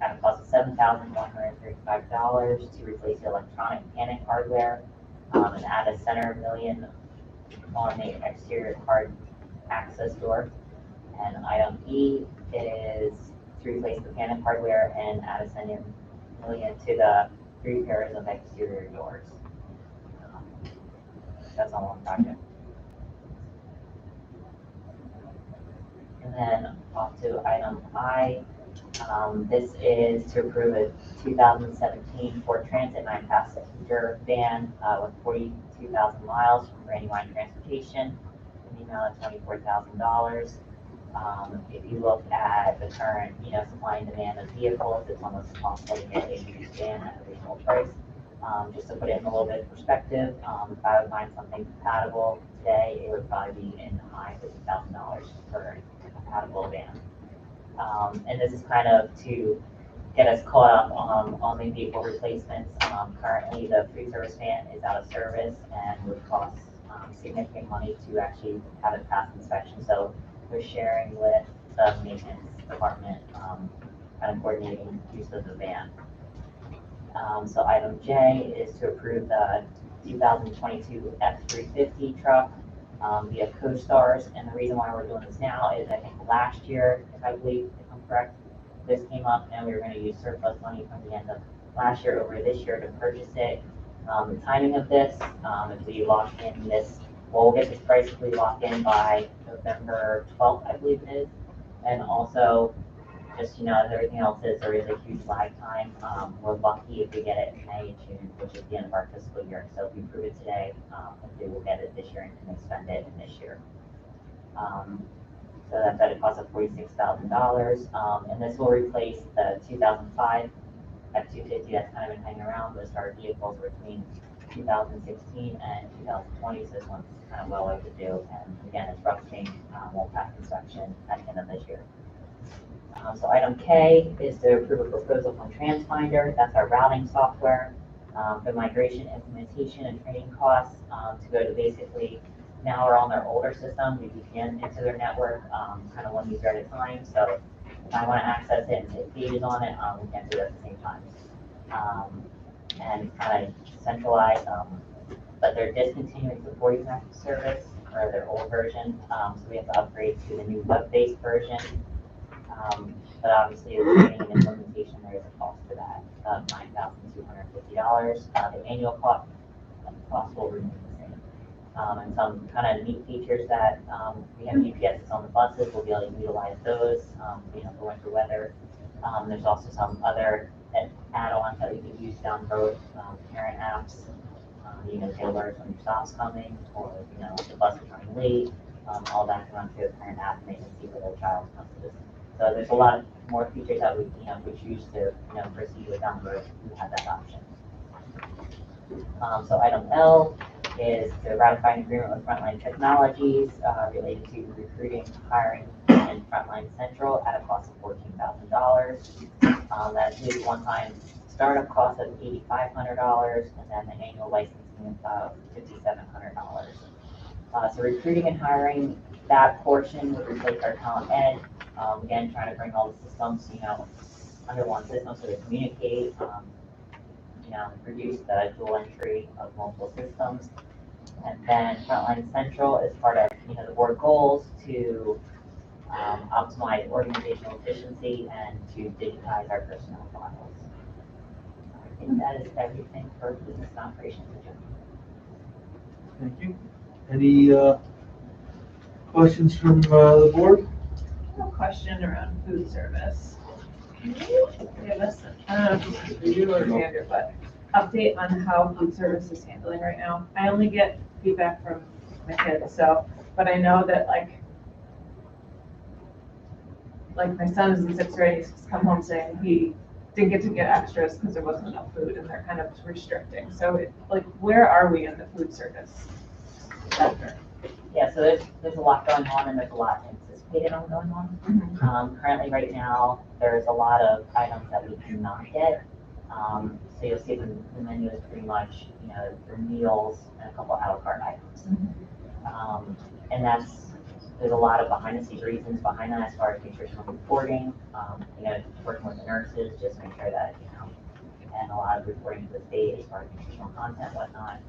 at a cost of $7,135 to replace the electronic panic hardware, and add a center million on the exterior card access door. And item E is to replace the panic hardware and add a center million to the 3 pairs of exterior doors. That's all one project. And then off to item I. This is to approve a 2017 Ford Transit 9-passenger van with 42,000 miles from Brandywine Transportation in the amount of $24,000. If you look at the current, supply and demand of vehicles, it's almost impossible to get a used van at a reasonable price. Just to put it in a little bit of perspective, if I would find something compatible today, it would probably be in the high $50,000 for a compatible van. And this is kind of to get us caught up on the vehicle replacements. Currently, the free service van is out of service and would cost significant money to actually have it pass inspection. So we're sharing with the maintenance department, kind of coordinating use of the van. So item J is to approve the 2022 F-350 truck via CoStars. And the reason why we're doing this now is I think last year, if I'm correct, this came up and we were going to use surplus money from the end of last year over this year to purchase it. The timing of this, if we lock in this, we'll get this price if we lock in by November 12th, I believe it is. And also, just, as everything else is, there is a huge lag time. We're lucky if we get it in May and June, which is the end of our fiscal year. So if we prove it today, hopefully we'll get it this year and can expend it in this year. So that's at a cost of $46,000. And this will replace the 2005 F-250 that's kind of been hanging around. Those are vehicles between 2016 and 2020, so this one's kind of well overdue. And again, it's rusting, won't pass inspection at the end of this year. So item K is to approve a proposal from TransFinder. That's our routing software. The migration, implementation, and training costs to go to basically, now we're on their older system. We VPN into their network, kind of one user at a time. So if I want to access it and take pages on it, we can't do it at the same time. And kind of centralized, but they're discontinuing the 40 connected service or their old version. So we have to upgrade to the new web-based version. But obviously, the training and implementation, there is a cost for that of $9,250. The annual cost will remain the same. And some kind of neat features that we have GPSs on the buses. We'll be able to utilize those, for winter weather. There's also some other add-ons that we can use down the road, parent apps. Get alerts when your stop's coming, or the bus is running late. All that can run through the parent app, and they can see where their child comes to. So there's a lot more features that we, if we choose to, proceed with down the road, we have that option. So item L is to ratify an agreement with Frontline Technologies related to recruiting, hiring, and Frontline Central at a cost of $14,000. That includes one-time startup cost of $8,500, and then the annual licensing of $5,700. So recruiting and hiring, that portion would replace our talent ed. Again, trying to bring all the systems, under one system so they communicate, reduce the dual entry of multiple systems. And then Frontline Central is part of, the board goals to optimize organizational efficiency and to digitize our personnel files. I think that is everything for business and operations. Thank you. Any questions from the board? I have a question around food service. Can you give us, I don't know if this is for you or Xander, but update on how food service is handling right now? I only get feedback from my kids, but I know that like my son is in sixth grade, he's come home saying he didn't get to get extras because there wasn't enough food and they're kind of restricting. So like, where are we in the food service sector? Yeah, so there's a lot going on and there's a lot anticipated on going on. Currently right now, there's a lot of items that we cannot get. So you'll see the menu is pretty much, your meals and a couple a la carte items. And there's a lot of behind the scenes reasons behind that as far as nutritional reporting, working with the nurses, just make sure that, and a lot of reporting to the state as far as nutritional content, whatnot.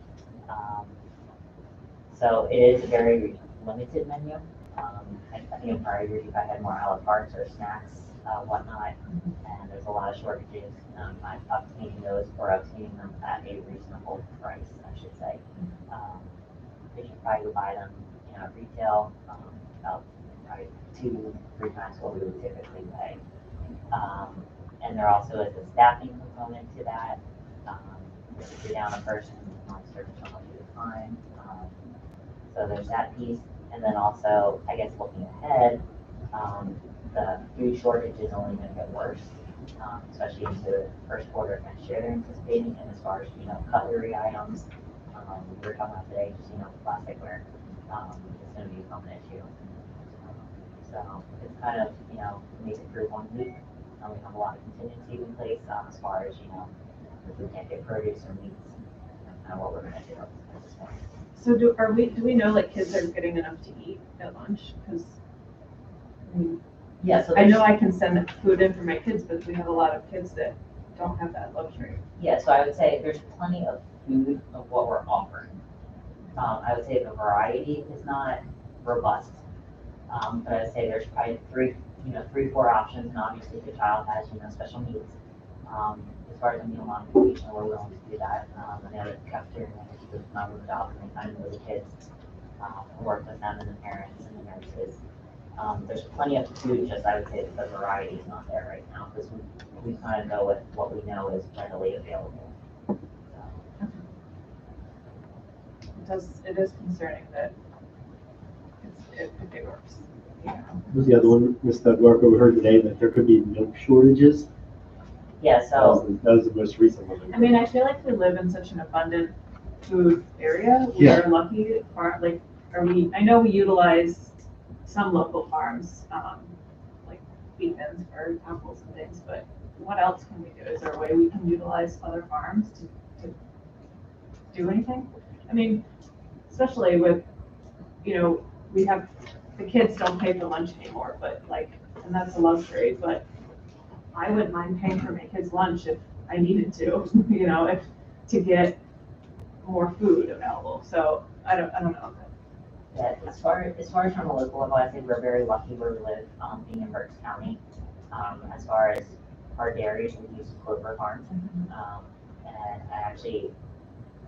So it is a very limited menu. I think in prior years, if I had more a la carte or snacks, whatnot, and there's a lot of shortages. Obtaining those or obtaining them at a reasonable price, I should say. They should probably buy them, at retail, about probably 2-3 times what we would typically pay. And there also is a staffing component to that. If you're down a person on certain channel at a time. So there's that piece. And then also, I guess looking ahead, the food shortage is only going to get worse, especially into the first quarter of next year they're anticipating. And as far as, cutlery items, we were talking about today, just, plasticware, is going to become an issue. So it's kind of, make it through 1 week. We have a lot of contingencies in place as far as, if we can't get produce or meats, that's kind of what we're going to do at this point. So do we know like kids are getting enough to eat at lunch? Because yeah, so I know I can send food in for my kids, but we have a lot of kids that don't have that luxury. Yeah, so I would say there's plenty of food of what we're offering. I would say the variety is not robust, but I would say there's probably 3-4 options, and obviously if the child has, special needs. As far as a meal modification, we're willing to do that. And the other cafeteria managers is not moved out, and they kind of know the kids, work with them and the parents and the nurses. There's plenty of food, just I would say that the variety is not there right now, because we kind of go with what we know is readily available. It is concerning that it works. Who's the other one, Ms. Dugwork, we heard today that there could be milk shortages. Yeah, so. That was the most recent one. I mean, I feel like we live in such an abundant food area. We are lucky, I know we utilize some local farms, like beacons for apples and things, but what else can we do? Is there a way we can utilize other farms to do anything? I mean, especially with, we have, the kids don't pay for lunch anymore, but and that's a luxury, but I wouldn't mind paying for my kids' lunch if I needed to, if to get more food available. So I don't know. Yeah, as far as from a local level, I think we're very lucky where we live, being in Berks County. As far as our dairies, we use Clover Farms. And I actually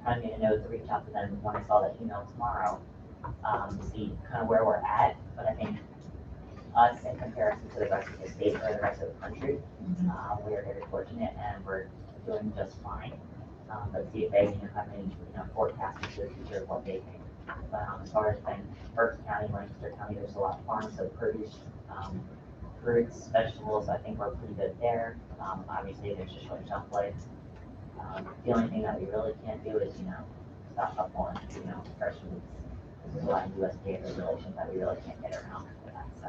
kind of made a note to reach out to them when I saw that email tomorrow, to see kind of where we're at. But I think us in comparison to the rest of the state or the rest of the country, we are very fortunate and we're doing just fine. Let's see if they have any, forecasts into the future of what they think. But as far as Berks County, Lancaster County, there's a lot of farms, so produce, fruits, vegetables, I think we're pretty good there. Obviously, there's just short shelf life. The only thing that we really can't do is, stock up on, fresh meats. There's a lot of USDA regulations that we really can't get around for that, so.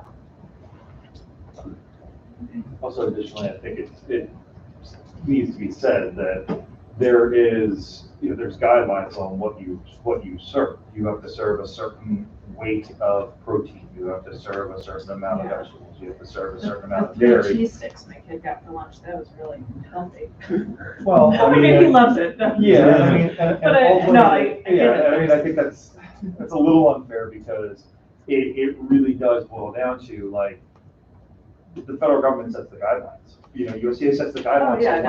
Also additionally, I think it needs to be said that there is, there's guidelines on what you serve. You have to serve a certain weight of protein. You have to serve a certain amount of vegetables. You have to serve a certain amount of dairy. The cheese sticks my kid got for lunch, that was really healthy. Well, I mean, he loves it. Yeah, I mean, I I think that's a little unfair because it really does boil down to the federal government sets the guidelines. USDA sets the guidelines on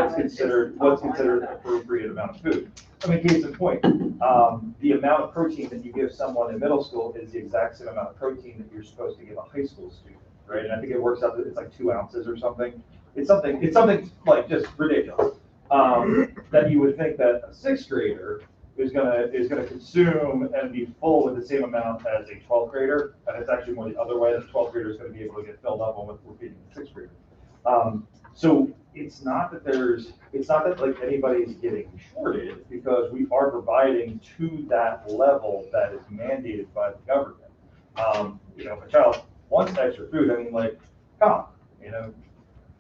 what's considered an appropriate amount of food. I mean, case in point, the amount of protein that you give someone in middle school is the exact same amount of protein that you're supposed to give a high school student, right? And I think it works out that it's like 2 ounces or something. It's something like just ridiculous. That you would think that a 6th grader is gonna consume and be full with the same amount as a 12th grader. And it's actually more the other way, the 12th grader is gonna be able to get filled up on what we're feeding the 6th grader. So it's not that like anybody's getting shorted, because we are providing to that level that is mandated by the government. You know, if a child wants extra food, I mean, like, come on, you know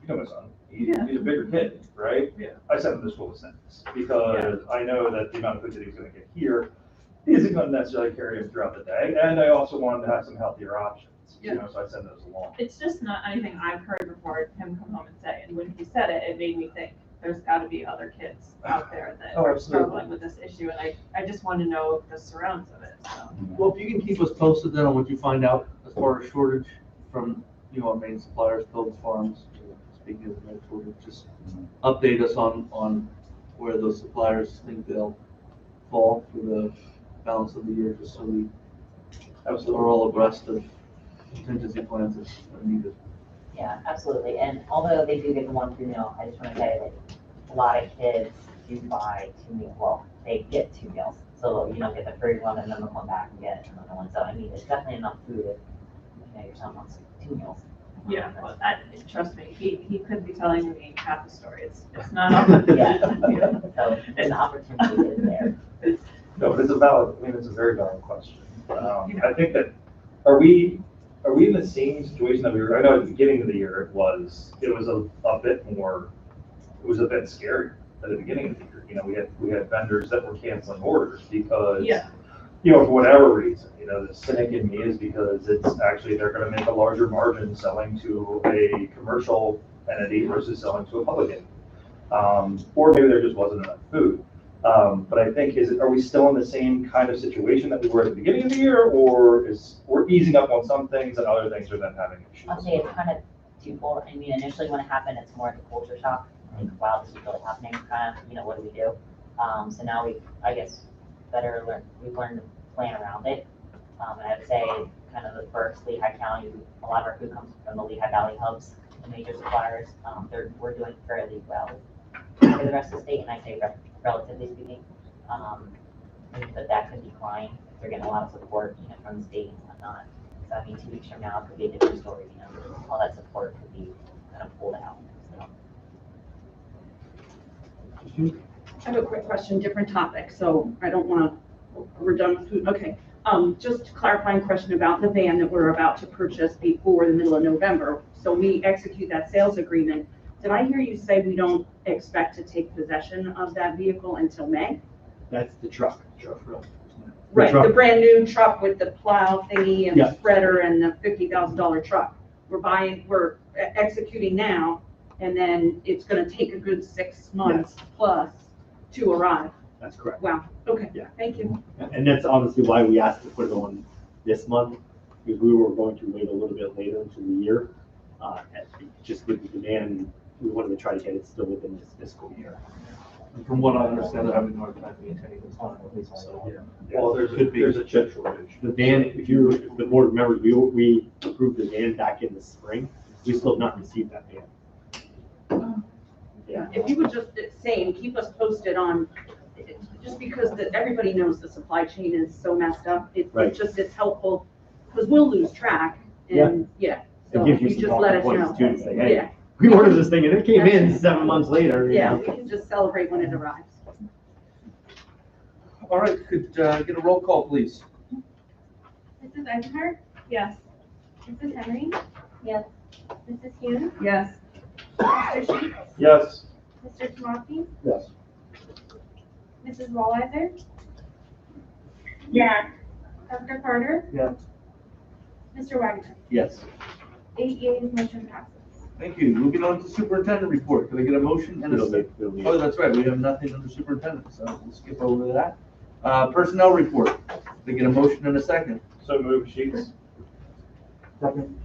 my son, he's a bigger kid, right? Yeah. I sent him to school with snacks, because I know that the amount of food that he's gonna get here isn't gonna necessarily carry him throughout the day, and I also wanted to have some healthier options, you know, so I send those along. It's just not anything I've heard before him come home and say, and when he said it, it made me think, there's gotta be other kids out there that Oh, are absolutely. struggling with this issue, and I just want to know the surrounds of it, so. Well, if you can keep us posted then on what you find out as far as shortage from, our main suppliers, Phillips Farms, speaking of the med shortage, just update us on where those suppliers think they'll fall for the balance of the year, just so we are all abreast of contingency plans that are needed. Yeah, absolutely. And although they do get the 1 free meal, I just want to say that a lot of kids do buy 2 meals. Well, they get 2 meals. So you don't get the free one and then they'll come back and get another one. So I mean, it's definitely enough food if your son wants 2 meals. Yeah, well, trust me, he could be telling me half the story, it's not all. Yeah, so an opportunity is there. No, but it's a very valid question. I think that, are we in the same situation that we were, I know at the beginning of the year, it was a bit scary at the beginning of the year. You know, we had vendors that were canceling orders because, for whatever reason, the cynic in me is because it's actually, they're gonna make a larger margin selling to a commercial entity versus selling to a public entity. Or maybe there just wasn't enough food. But I think, are we still in the same kind of situation that we were at the beginning of the year, or we're easing up on some things and other things are then having issues? I'll say it's kind of twofold. I mean, initially when it happened, it's more of a culture shock. Like, wow, this is really happening, kind of, what do we do? So now we've learned to plan around it. And I would say kind of the first Lehigh County, a lot of our food comes from the Lehigh Valley hubs, the major suppliers. We're doing fairly well for the rest of the state, and I say relatively speaking. But that could decline. They're getting a lot of support, from the state and whatnot. So I mean, 2 weeks from now, it could be a different story, all that support could be kind of pulled out. So. I have a quick question, different topic, so I don't want to, we're done with food, okay. Just clarifying question about the van that we're about to purchase before the middle of November. So we execute that sales agreement. Did I hear you say we don't expect to take possession of that vehicle until May? That's the truck. Right, truck. the brand new truck with the plow thingy and Yeah. the spreader and the $50,000 truck. We're executing now, and then it's gonna take a good 6 months plus to arrive. That's correct. Wow, okay, Yeah. thank you. And that's obviously why we asked to put it on this month, because we were going to wait a little bit later into the year. Just with the demand, we wanted to try to get it still within this fiscal year. And from what I understand, they're having a hard time maintaining this time, so. Well, there's a chip shortage. The van, if the board remembers, we approved the van back in the spring. We still have not received that van. Yeah, if you would just, keep us posted on, just because everybody knows the supply chain is so messed up. Right. It's helpful, because we'll lose track, and, so It gives you you some just talking let us points know. too, to say, hey, Yeah, we ordered this thing and it came in 7 months later. yeah, we can just celebrate when it arrives. All right, could get a roll call, please? Mrs. Eisenhardt? Yes. Mrs. Henry? Yes. Mrs. Hume? Yes. Mr. Sheets? Yes. Mr. Tomasky? Yes. Mrs. Walliser? Yeah. Dr. Carter? Yes. Mr. Wagner? Yes. 8 yeas, motion passes. Thank you. Moving on to superintendent report. Can I get a motion and a second? Oh, that's right. We have nothing under superintendent, so we'll skip over that. Personnel report. Can I get a motion and a second? So move, Sheets. Second.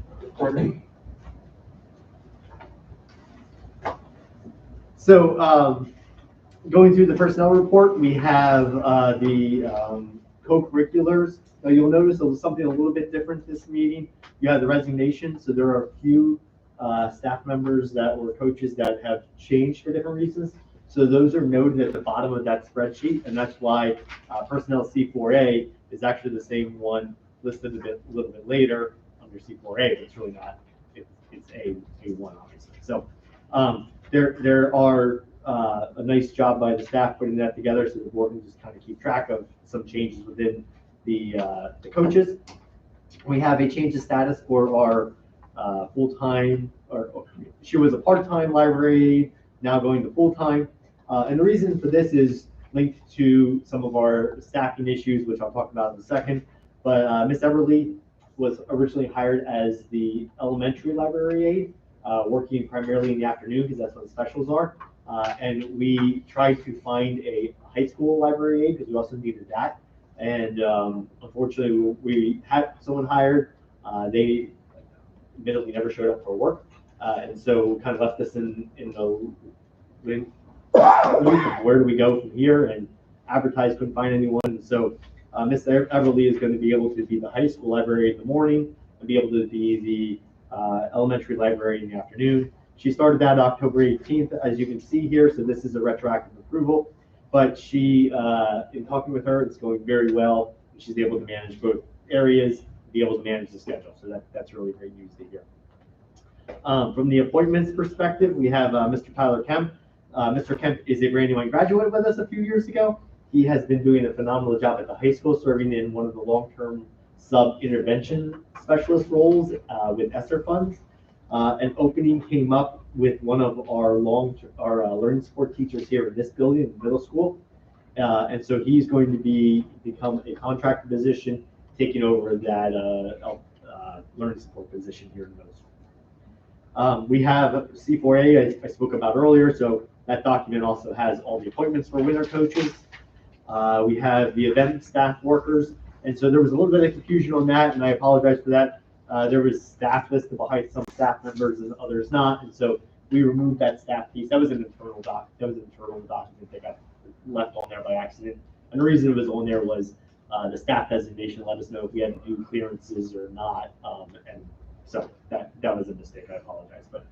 So, going through the personnel report, we have the co-curriculars. Now, you'll notice there was something a little bit different this meeting. You had the resignation, so there are a few staff members that were coaches that have changed for different reasons. So those are noted at the bottom of that spreadsheet, and that's why personnel C4A is actually the same one listed a little bit later under C4A, but it's really not. It's A1, obviously. So there are a nice job by the staff putting that together, so the board can just kind of keep track of some changes within the coaches. We have a change of status for our full-time, or she was a part-time library aide, now going to full-time. And the reason for this is linked to some of our staffing issues, which I'll talk about in a second. But Ms. Everly was originally hired as the elementary library aide, working primarily in the afternoon because that's when the specials are. And we tried to find a high school library aide because we also needed that. And unfortunately, we had someone hired. They admittedly never showed up for work. And so kind of left us in the where do we go from here, and advertised, couldn't find anyone. And so Miss Everly is going to be able to be the high school library in the morning and be able to be the elementary library in the afternoon. She started that October 18th, as you can see here. So this is a retroactive approval, but she, in talking with her, it's going very well. She's able to manage both areas, be able to manage the schedule. So that's really great news to hear. From the appointments perspective, we have Mr. Tyler Kemp. Mr. Kemp is a Brandywine graduate with us a few years ago. He has been doing a phenomenal job at the high school, serving in one of the long-term sub-intervention specialist roles with ESSER funds. An opening came up with one of our learning support teachers here in this building, in the middle school. And so he's going to become a contracted position, taking over that learning support position here in the middle school. We have C4A, I spoke about earlier, so that document also has all the appointments for winter coaches. We have the event staff workers, and so there was a little bit of confusion on that, and I apologize for that. There was staff listed behind some staff members and others not, and so we removed that staff piece. That was an internal document that got left on there by accident. And the reason it was on there was the staff designation let us know if we had to do clearances or not, and so that was a mistake. I apologize, but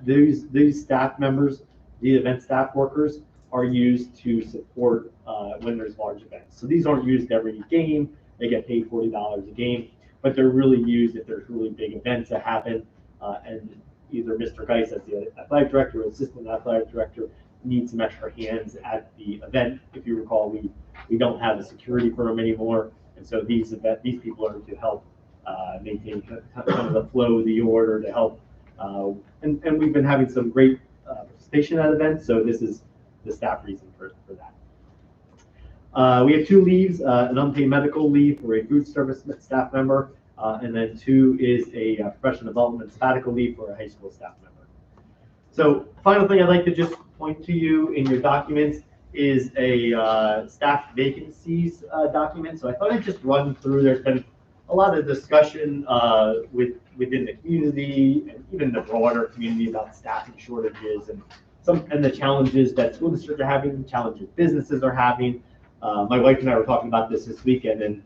these staff members, the event staff workers, are used to support when there's large events. So these aren't used every game. They get paid $40 a game, but they're really used if there's really big events that happen, and either Mr. Geis as the athletic director or assistant athletic director need some extra hands at the event. If you recall, we don't have a security firm anymore, and so these people are to help maintain kind of the flow of the order, to help, and we've been having some great participation at events, so this is the staff reason for that. We have 2 leaves, an unpaid medical leave for a food service staff member, and then 2 is a professional development sabbatical leave for a high school staff member. So final thing I'd like to just point to you in your documents is a staff vacancies document. So I thought I'd just run through. There's been a lot of discussion within the community and even the broader community about staffing shortages and the challenges that school districts are having, challenges businesses are having. My wife and I were talking about this weekend, and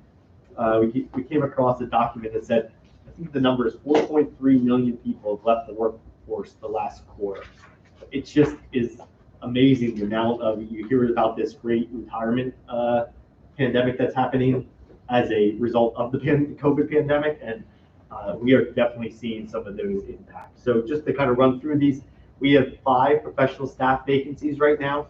we came across a document that said, I think the number is 4.3 million people have left the workforce the last quarter. It just is amazing the amount of, you hear about this great retirement pandemic that's happening as a result of the COVID pandemic, and we are definitely seeing some of those impacts. So just to kind of run through these, we have 5 professional staff vacancies right now.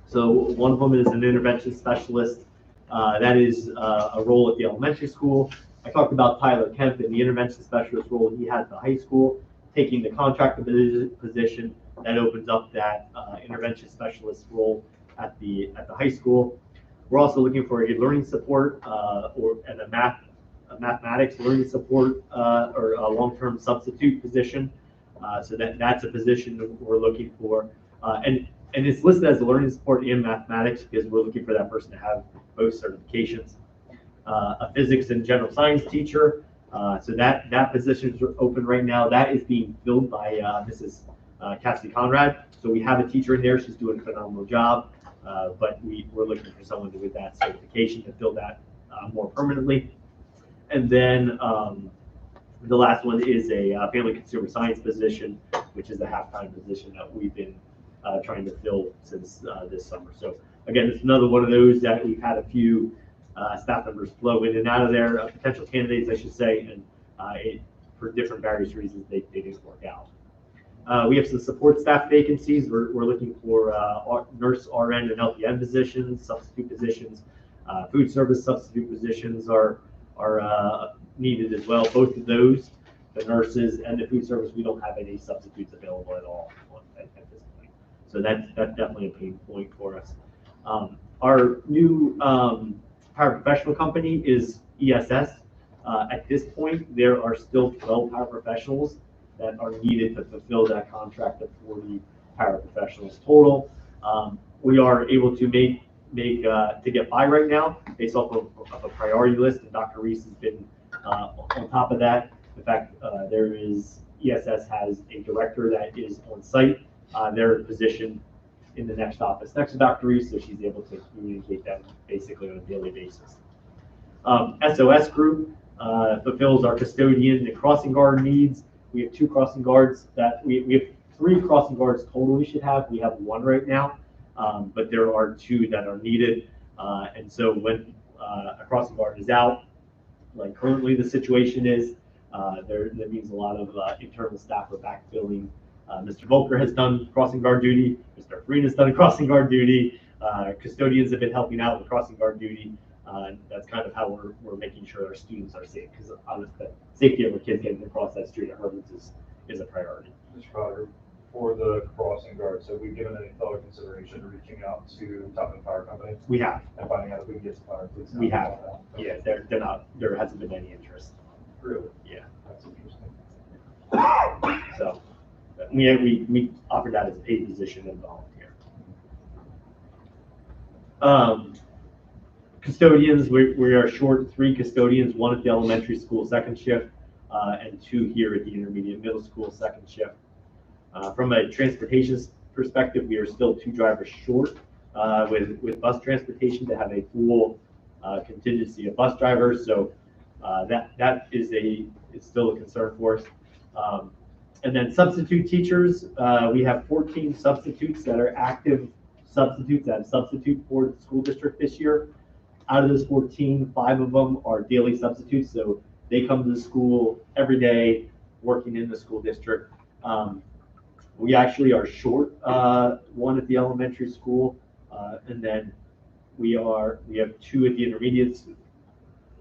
So one of them is an intervention specialist. That is a role at the elementary school. I talked about Tyler Kemp in the intervention specialist role he had at the high school, taking the contracted position that opens up that intervention specialist role at the high school. We're also looking for a learning support and a mathematics learning support or a long-term substitute position. So that's a position that we're looking for. And it's listed as a learning support in mathematics because we're looking for that person to have both certifications. A physics and general science teacher. So that position is open right now. That is being filled by Mrs. Cassidy Conrad. So we have a teacher in there. She's doing a phenomenal job. But we're looking for someone with that certification to fill that more permanently. And then the last one is a family consumer science position, which is a half-time position that we've been trying to fill since this summer. So again, it's another one of those that we've had a few staff members flow in and out of there, potential candidates, I should say, and for different various reasons, they didn't work out. We have some support staff vacancies. We're looking for nurse, RN, and LPN positions, substitute positions. Food service substitute positions are needed as well. Both of those, the nurses and the food service, we don't have any substitutes available at all at this point. So that's definitely a pain point for us. Our new paraprofessional company is ESS. At this point, there are still 12 paraprofessionals that are needed to fulfill that contract of 40 paraprofessionals total. We are able to to get by right now based off of a priority list, and Dr. Reese has been on top of that. In fact, ESS has a director that is on site. They're positioned in the next office next to Dr. Reese, so she's able to communicate them basically on a daily basis. SOS Group fulfills our custodian and crossing guard needs. We have 2 crossing guards that we have 3 crossing guards total we should have. We have 1 right now, but there are 2 that are needed. And so when a crossing guard is out, like currently the situation is, that means a lot of internal staff are backfilling. Mr. Volker has done crossing guard duty. Mr. Farina has done crossing guard duty. Custodians have been helping out with crossing guard duty. That's kind of how we're making sure our students are safe, because honestly, the safety of our kids getting across that street at Herman's is a priority. Mr. Potter, for the crossing guards, have we given any thought or consideration to reaching out to Topman Fire Company? We have. And finding out if we can get some fire police? We have. Yeah, there hasn't been any interest. Really? Yeah. That's interesting. So we offered that as a paid position and volunteer. Custodians, we are short 3 custodians, 1 at the elementary school second shift, and 2 here at the intermediate middle school second shift. From a transportation perspective, we are still 2 drivers short with bus transportation to have a full contingency of bus drivers. So that is it's still a concern for us. And then substitute teachers, we have 14 substitutes that are active substitutes that have substitute for the school district this year. Out of those 14, 5 of them are daily substitutes, so they come to the school every day, working in the school district. We actually are short 1 at the elementary school, and then we have 2 at the intermediate.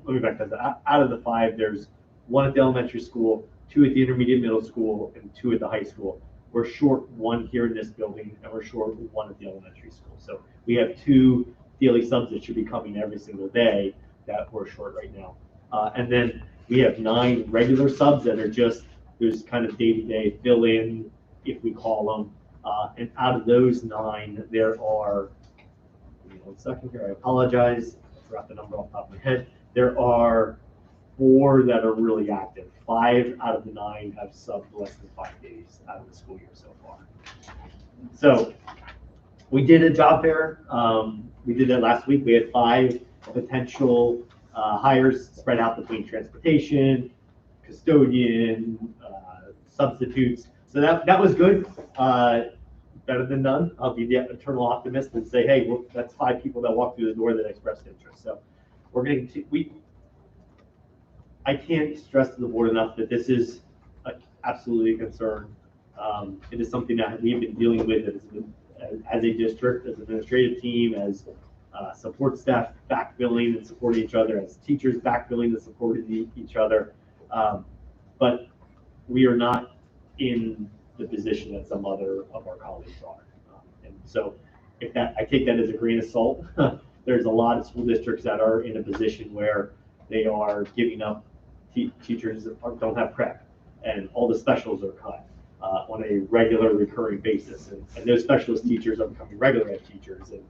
Let me back that. Out of the 5, there's 1 at the elementary school, 2 at the intermediate middle school, and 2 at the high school. We're short 1 here in this building, and we're short 1 at the elementary school. So we have 2 daily subs that should be coming every single day that we're short right now. And then we have 9 regular subs that are just, there's kind of day-to-day fill in if we call them. And out of those 9, there are, give me 1 second here, I apologize, I forgot the number off the top of my head. There are 4 that are really active. 5 out of the 9 have subbed less than 5 days out of the school year so far. So we did a job fair. We did that last week. We had 5 potential hires spread out between transportation, custodian, substitutes. So that was good. Better than none. I'll be the eternal optimist and say, hey, well, that's 5 people that walked through the door that expressed interest. So we're going to, I can't stress to the board enough that this is absolutely a concern. It is something that we've been dealing with as a district, as an administrative team, as support staff backfilling and supporting each other, as teachers backfilling and supporting each other. But we are not in the position that some other of our colleagues are. And so I take that as a grain of salt. There's a lot of school districts that are in a position where they are giving up teachers that don't have prep, and all the specials are cut on a regular recurring basis. And those specialist teachers are becoming regular ed teachers, and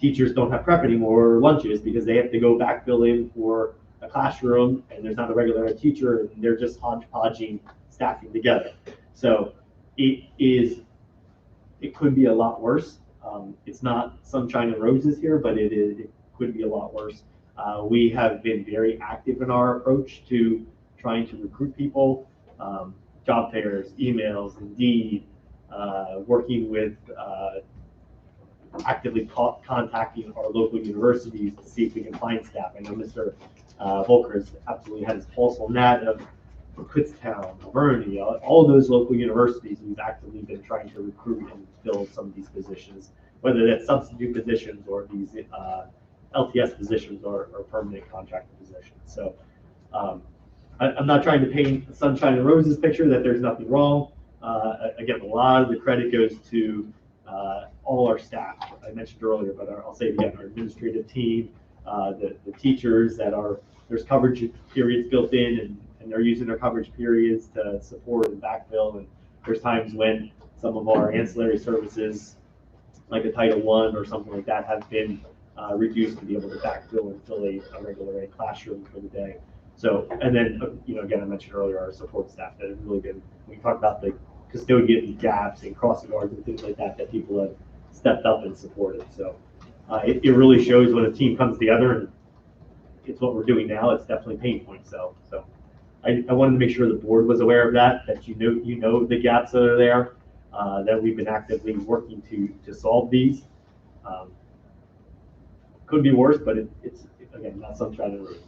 teachers don't have prep anymore or lunches because they have to go backfill in for a classroom, and there's not a regular ed teacher, and they're just hodgepodging staffing together. So it could be a lot worse. It's not sunshine and roses here, but it could be a lot worse. We have been very active in our approach to trying to recruit people, job fairs, emails, Indeed, working with actively contacting our local universities to see if we can find staff. I know Mr. Volker has absolutely had his pulse on that of Kutztown, Alberni, all those local universities. We've actively been trying to recruit and fill some of these positions, whether that's substitute positions or these LTS positions or permanent contracted positions. So I'm not trying to paint a sunshine and roses picture that there's nothing wrong. Again, a lot of the credit goes to all our staff. I mentioned earlier, but I'll say it again, our administrative team, the teachers that there's coverage periods built in and they're using their coverage periods to support and backfill. And there's times when some of our ancillary services, like a Title I or something like that, have been reduced to be able to backfill and fill a regular classroom for the day. So, and then, again, I mentioned earlier, our support staff that have really been, we talked about the custodian gaps and crossing guards and things like that, that people have stepped up and supported. So it really shows when a team comes together, and it's what we're doing now. It's definitely pain points. So I wanted to make sure the board was aware of that you know the gaps that are there, that we've been actively working to solve these. Could be worse, but it's again, not sunshine and roses.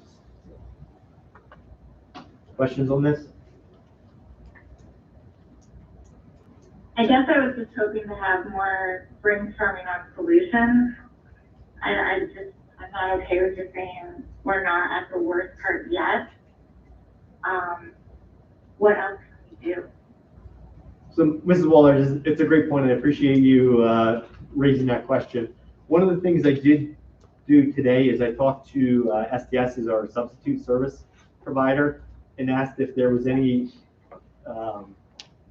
Questions on this? I guess I was just hoping to have more brainstorming on solutions. I'm not okay with just saying we're not at the worst part yet. What else can we do? So, Mrs. Waller, it's a great point. I appreciate you raising that question. One of the things I did do today is I talked to STS, as our substitute service provider, and asked if there was any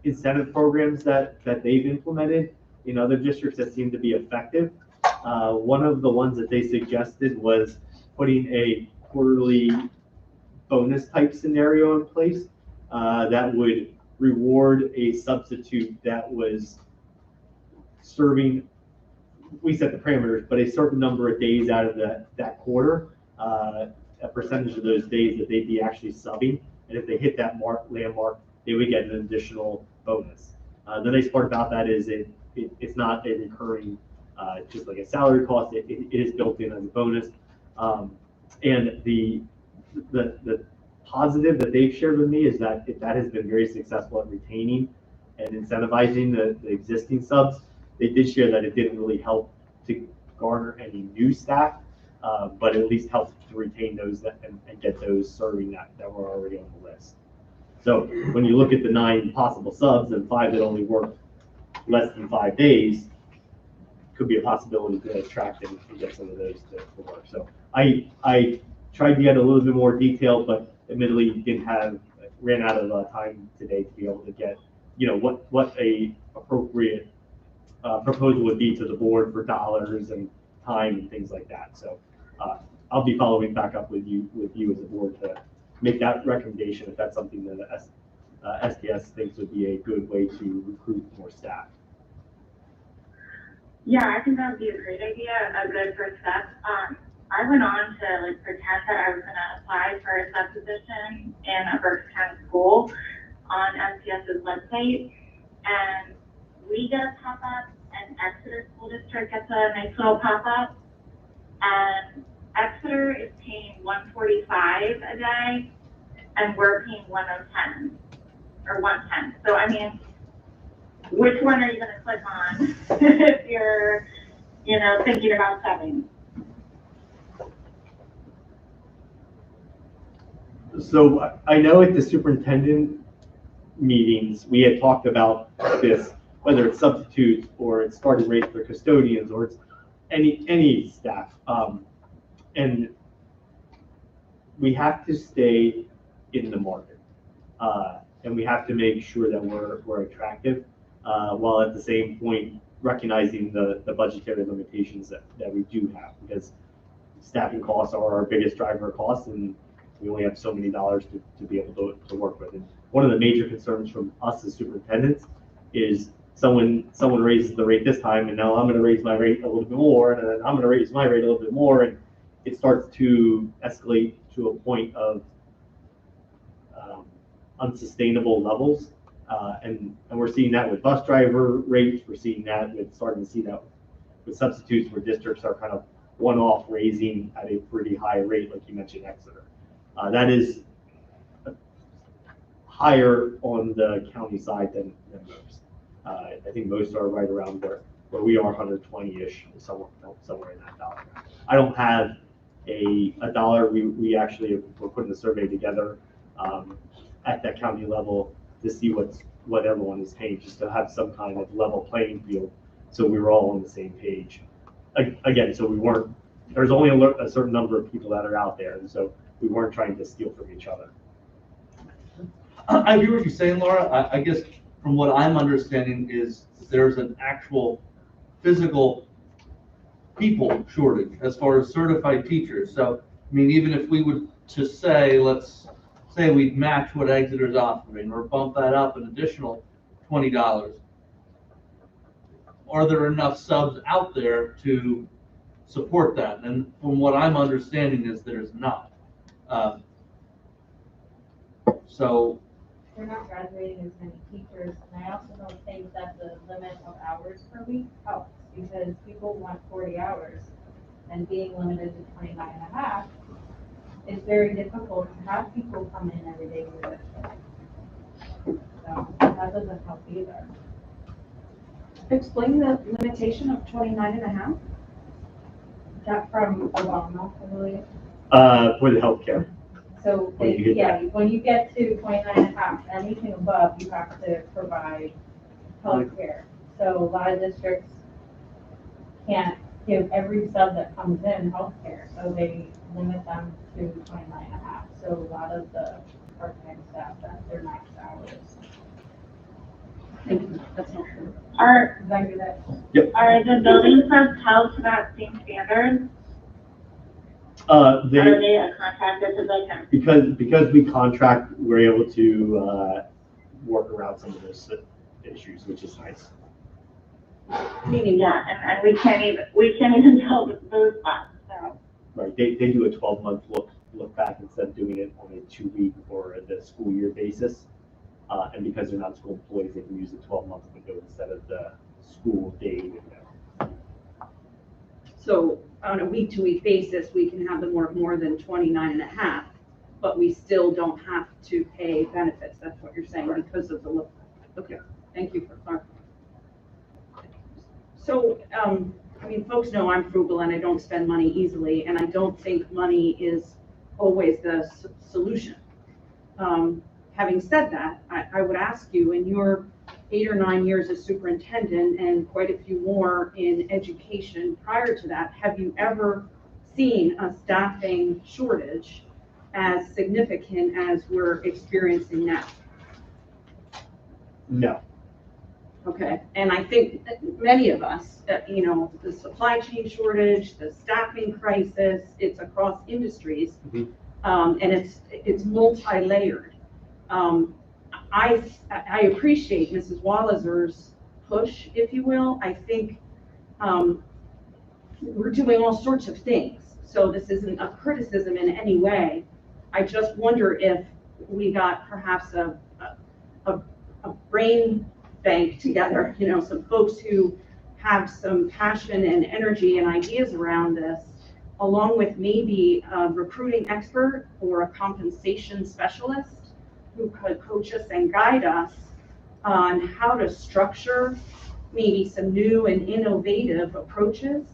incentive programs that they've implemented in other districts that seem to be effective. One of the ones that they suggested was putting a quarterly bonus type scenario in place that would reward a substitute that was serving, we set the parameters, but a certain number of days out of that quarter, a percentage of those days that they'd be actually subbing. And if they hit that landmark, they would get an additional bonus. The nice part about that is it's not a recurring, just like a salary cost. It is built in as a bonus. And the positive that they've shared with me is that that has been very successful at retaining and incentivizing the existing subs. They did share that it didn't really help to garner any new staff, but at least helped to retain those and get those serving that were already on the list. So when you look at the 9 possible subs and 5 that only work less than 5 days, could be a possibility to attract and get some of those to work. So I tried to get a little bit more detail, but admittedly ran out of time today to be able to get, what a appropriate proposal would be to the board for dollars and time and things like that. So I'll be following back up with you as a board to make that recommendation if that's something that STS thinks would be a good way to recruit more staff. Yeah, I think that would be a great idea, a good first step. I went on to pretend that I was going to apply for a sub position in a Berks County school on STS's website, and we get a pop-up, and Exeter School District gets a nice little pop-up, and Exeter is paying $145 a day, and we're paying $110 or $110. So I mean, which one are you going to click on if you're, thinking about subbing? So I know at the superintendent meetings, we had talked about this, whether it's substitutes or it's starting rates for custodians or it's any staff. And we have to stay in the market. And we have to make sure that we're attractive, while at the same point recognizing the budgetary limitations that we do have, because staffing costs are our biggest driver of costs, and we only have so many dollars to be able to work with. And one of the major concerns from us as superintendents is someone raises the rate this time, and now I'm going to raise my rate a little bit more, and then I'm going to raise my rate a little bit more, and it starts to escalate to a point of unsustainable levels. And we're seeing that with bus driver rates, we're seeing that with, starting to see that with substitutes where districts are kind of one-off raising at a pretty high rate, like you mentioned, Exeter. That is higher on the county side than most. I think most are right around where we are, 120-ish, somewhere in that dollar. I don't have a dollar. We actually, we're putting a survey together at that county level to see what everyone is paying, just to have some kind of level playing field, so we were all on the same page. Again, so we weren't, there's only a certain number of people that are out there, and so we weren't trying to steal from each other. I hear what you're saying, Laura. I guess from what I'm understanding is there's an actual physical people shortage as far as certified teachers. So, I mean, even if we would to say, let's say we'd match what Exeter's offering or bump that up an additional $20, are there enough subs out there to support that? And from what I'm understanding is there's not. So We're not graduating as many teachers, and I also don't think that the limit of hours per week helps, because people want 40 hours, and being limited to 29 and a half, it's very difficult to have people come in every day to the district. So that doesn't help either. Explain the limitation of 29 and a half. Is that from Obama, I believe? For the healthcare. So, When you hit when you get to 29 and a half, anything above, you have to provide health care. So a lot of districts can't give every sub that comes in health care, so they limit them to 29 and a half. So a lot of the part-time staff, that's their max hours. Thank you, that's helpful. Are Exactly that. are the building subs held to that same standard? Are they a contracted position? Because we contract, we're able to work around some of those issues, which is nice. Meaning, yeah, and we can't even tell those spots, so. Right, they do a 12-month look back instead of doing it on a 2-week or the school year basis. And because they're not school employees, they can use the 12-month window instead of the school day window. So on a week-to-week basis, we can have them work more than 29 and a half, but we still don't have to pay benefits. That's what you're saying, right, because of the look. Okay, thank you for clarifying. So, I mean, folks know I'm frugal and I don't spend money easily, and I don't think money is always the solution. Having said that, I would ask you, in your 8 or 9 years as superintendent and quite a few more in education prior to that, have you ever seen a staffing shortage as significant as we're experiencing now? No. Okay, and I think that many of us, you know, the supply chain shortage, the staffing crisis, it's across industries, and it's multi-layered. I appreciate Mrs. Wallazer's push, if you will. I think we're doing all sorts of things, so this isn't a criticism in any way. I just wonder if we got perhaps a brain bank together, you know, some folks who have some passion and energy and ideas around this, along with maybe a recruiting expert or a compensation specialist who could coach us and guide us on how to structure maybe some new and innovative approaches,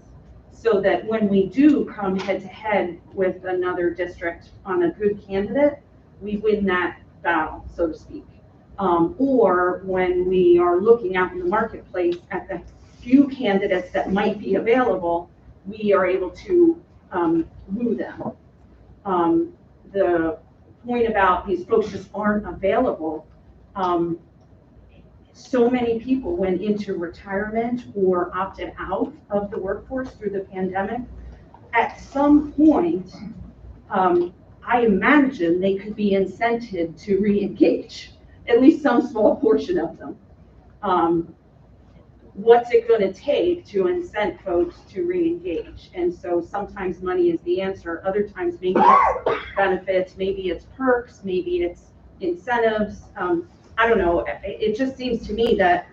so that when we do come head to head with another district on a good candidate, we win that battle, so to speak. Or when we are looking out in the marketplace at the few candidates that might be available, we are able to woo them. The point about these folks just aren't available, so many people went into retirement or opted out of the workforce through the pandemic. At some point, I imagine they could be incented to re-engage, at least some small portion of them. What's it going to take to incent folks to re-engage? And so sometimes money is the answer. Other times maybe it's benefits, maybe it's perks, maybe it's incentives. I don't know, it just seems to me that,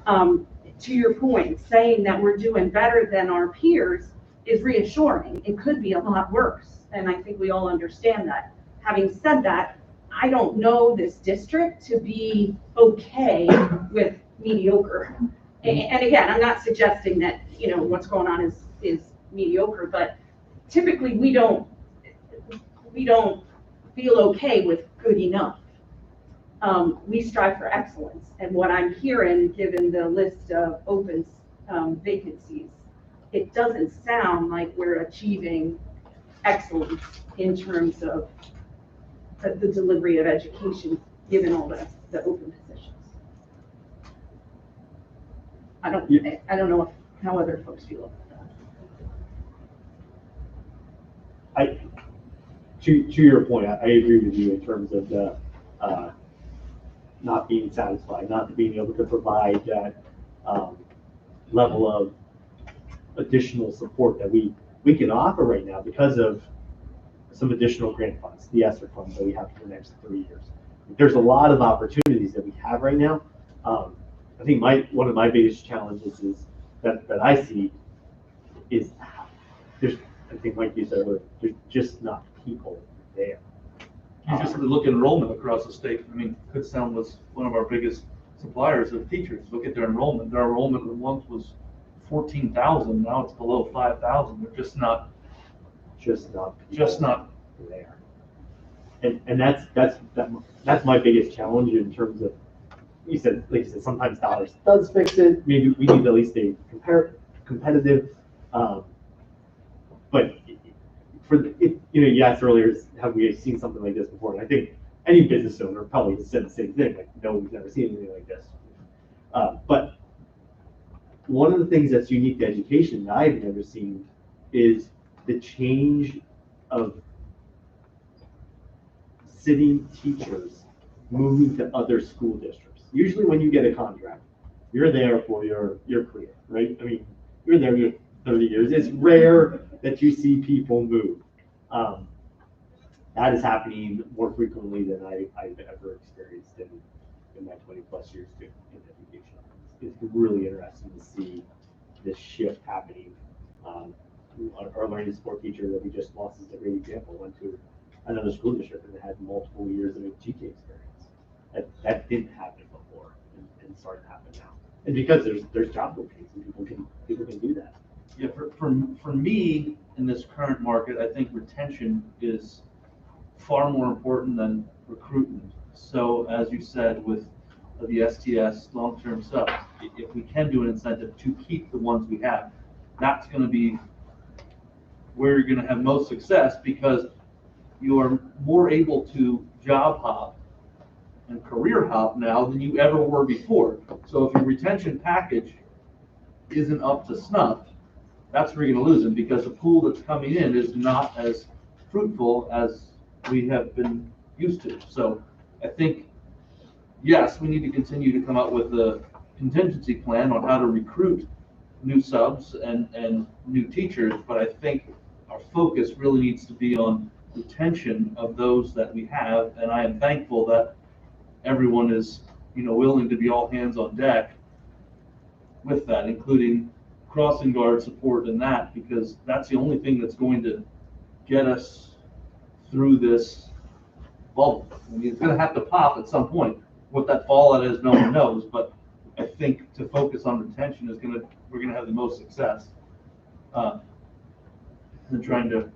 to your point, saying that we're doing better than our peers is reassuring. It could be a lot worse, and I think we all understand that. Having said that, I don't know this district to be okay with mediocre. And again, I'm not suggesting that, what's going on is mediocre, but typically we don't feel okay with good enough. We strive for excellence, and what I'm hearing, given the list of open vacancies, it doesn't sound like we're achieving excellence in terms of the delivery of education, given all the open positions. I don't know how other folks feel about that. To your point, I agree with you in terms of the not being satisfied, not being able to provide that level of additional support that we can offer right now because of some additional grant funds, the ESSER funds that we have for the next 3 years. There's a lot of opportunities that we have right now. I think one of my biggest challenges is that I see is there's, I think like you said, there's just not people there. You just look at enrollment across the state. I mean, Kutztown was one of our biggest suppliers of teachers. Look at their enrollment. Their enrollment once was 14,000. Now it's below 5,000. They're just not there. And that's my biggest challenge in terms of, like you said, sometimes dollars does fix it. Maybe we need to at least stay competitive. But you asked earlier, have we seen something like this before? And I think any business owner probably has said the same thing, like, no, we've never seen anything like this. But one of the things that's unique to education that I've never seen is the change of sitting teachers moving to other school districts. Usually when you get a contract, you're there for your career, right? I mean, you're there for 30 years. It's rare that you see people move. That is happening more frequently than I've ever experienced in my 20 plus years in education. It's really interesting to see this shift happening. Our learning support teacher that we just lost is a great example. Went to another school district and had multiple years of GK experience. That didn't happen before, and starting to happen now. And because there's job openings and people can do that. Yeah, for me in this current market, I think retention is far more important than recruitment. So as you said with the STS long-term subs, if we can do an incentive to keep the ones we have, that's going to be where you're going to have most success, because you are more able to job hop and career hop now than you ever were before. So if your retention package isn't up to snuff, that's where you're going to lose them, because the pool that's coming in is not as fruitful as we have been used to. So I think, yes, we need to continue to come up with a contingency plan on how to recruit new subs and new teachers, but I think our focus really needs to be on retention of those that we have, and I am thankful that everyone is, willing to be all hands on deck with that, including crossing guard support and that, because that's the only thing that's going to get us through this bubble. I mean, it's going to have to pop at some point. What that fallout is, no one knows, but I think to focus on retention we're going to have the most success in trying to.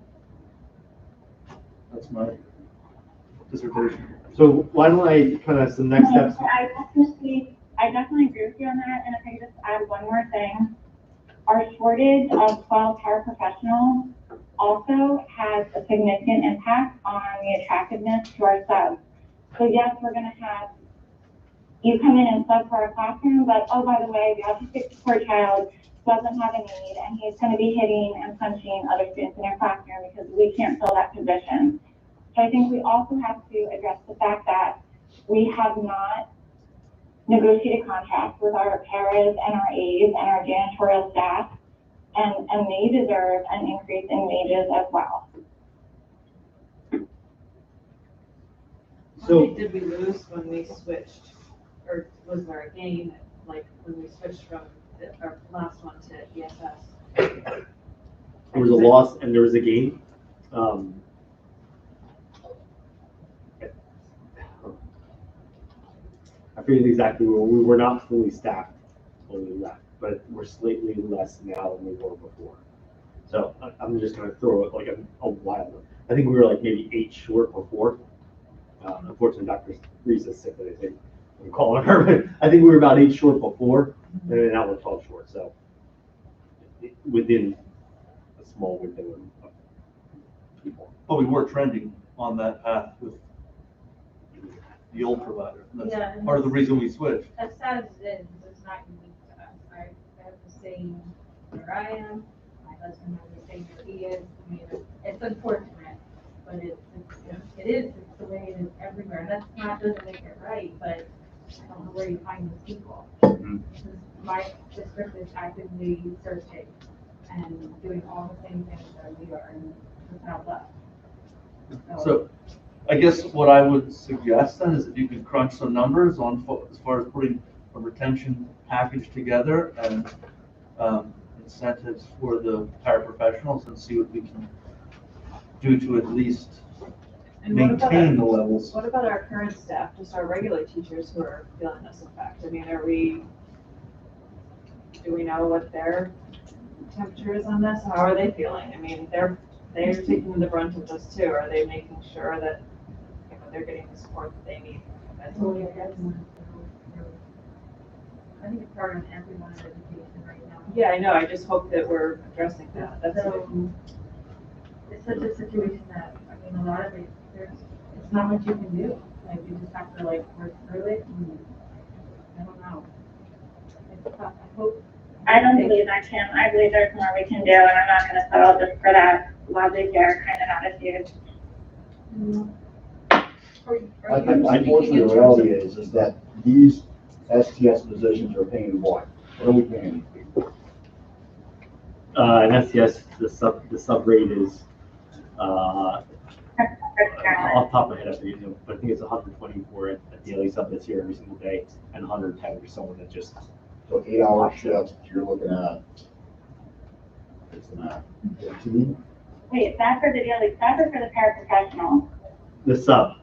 That's my dissertation. So why don't I kind of some next steps? I definitely agree with you on that, and if I just add one more thing, our shortage of 12 paraprofessionals also has a significant impact on the attractiveness to our subs. So yes, we're going to have you come in and sub for our classroom, but oh, by the way, the autistic support child doesn't have a need, and he's going to be hitting and punching other students in their classroom because we can't fill that position. So I think we also have to address the fact that we have not negotiated contracts with our paras and our aides and our janitorial staff, and they deserve an increase in wages as well. So how many did we lose when we switched or was there a gain, like when we switched from our last one to ESS? There was a loss and there was a gain. I forget exactly where we were not fully staffed when we left, but we're slightly less now than we were before. So I'm just gonna throw it like a wild one. I think we were like maybe 8 short before. Unfortunately, Dr. Reese is sick, I think I'm calling her, but I think we were about 8 short before, and now we're 12 short. So within a small window of people. But we were trending on that path with the old provider. And Yeah, that's and part of the reason we switched. As sad as it is, it's not unique to us. I have the same where I am. My husband has the same where he is. I mean, it's unfortunate, but it is. It's the way it is everywhere. That's not, doesn't make it right, but I don't know where you find these people. My district is actively searching and doing all the same things that we are, and without left. So I guess what I would suggest then is if you could crunch some numbers on as far as putting a retention package together and incentives for the paraprofessionals and see what we can do to at least And what about maintain the levels. What about our current staff, just our regular teachers who are feeling this effect? I mean, do we know what their temperature is on this? How are they feeling? I mean, they're taking the brunt of this too. Are they making sure that, you know, they're getting the support that they need? I think it's hard on everyone's education right now. Yeah, I know. I just hope that we're addressing that. That's it. So, it's such a situation that, I mean, a lot of it, it's not much you can do. Like, you just have to like work through it, and I don't know. It's tough. I hope. I don't believe that, Kim. I believe there's more we can do, and I'm not gonna settle just for that laissez-faire kind of attitude. Unfortunately, the reality is that these STS positions are paying what? What are we paying these people? And STS, the sub rate is, off the top of my head, I forget, but I think it's 124 at daily sub that's here every single day, and 110 for someone that just. So 8-hour shifts, you're looking at, it's not 15? Wait, is that for the daily staff or for the paraprofessional? The sub.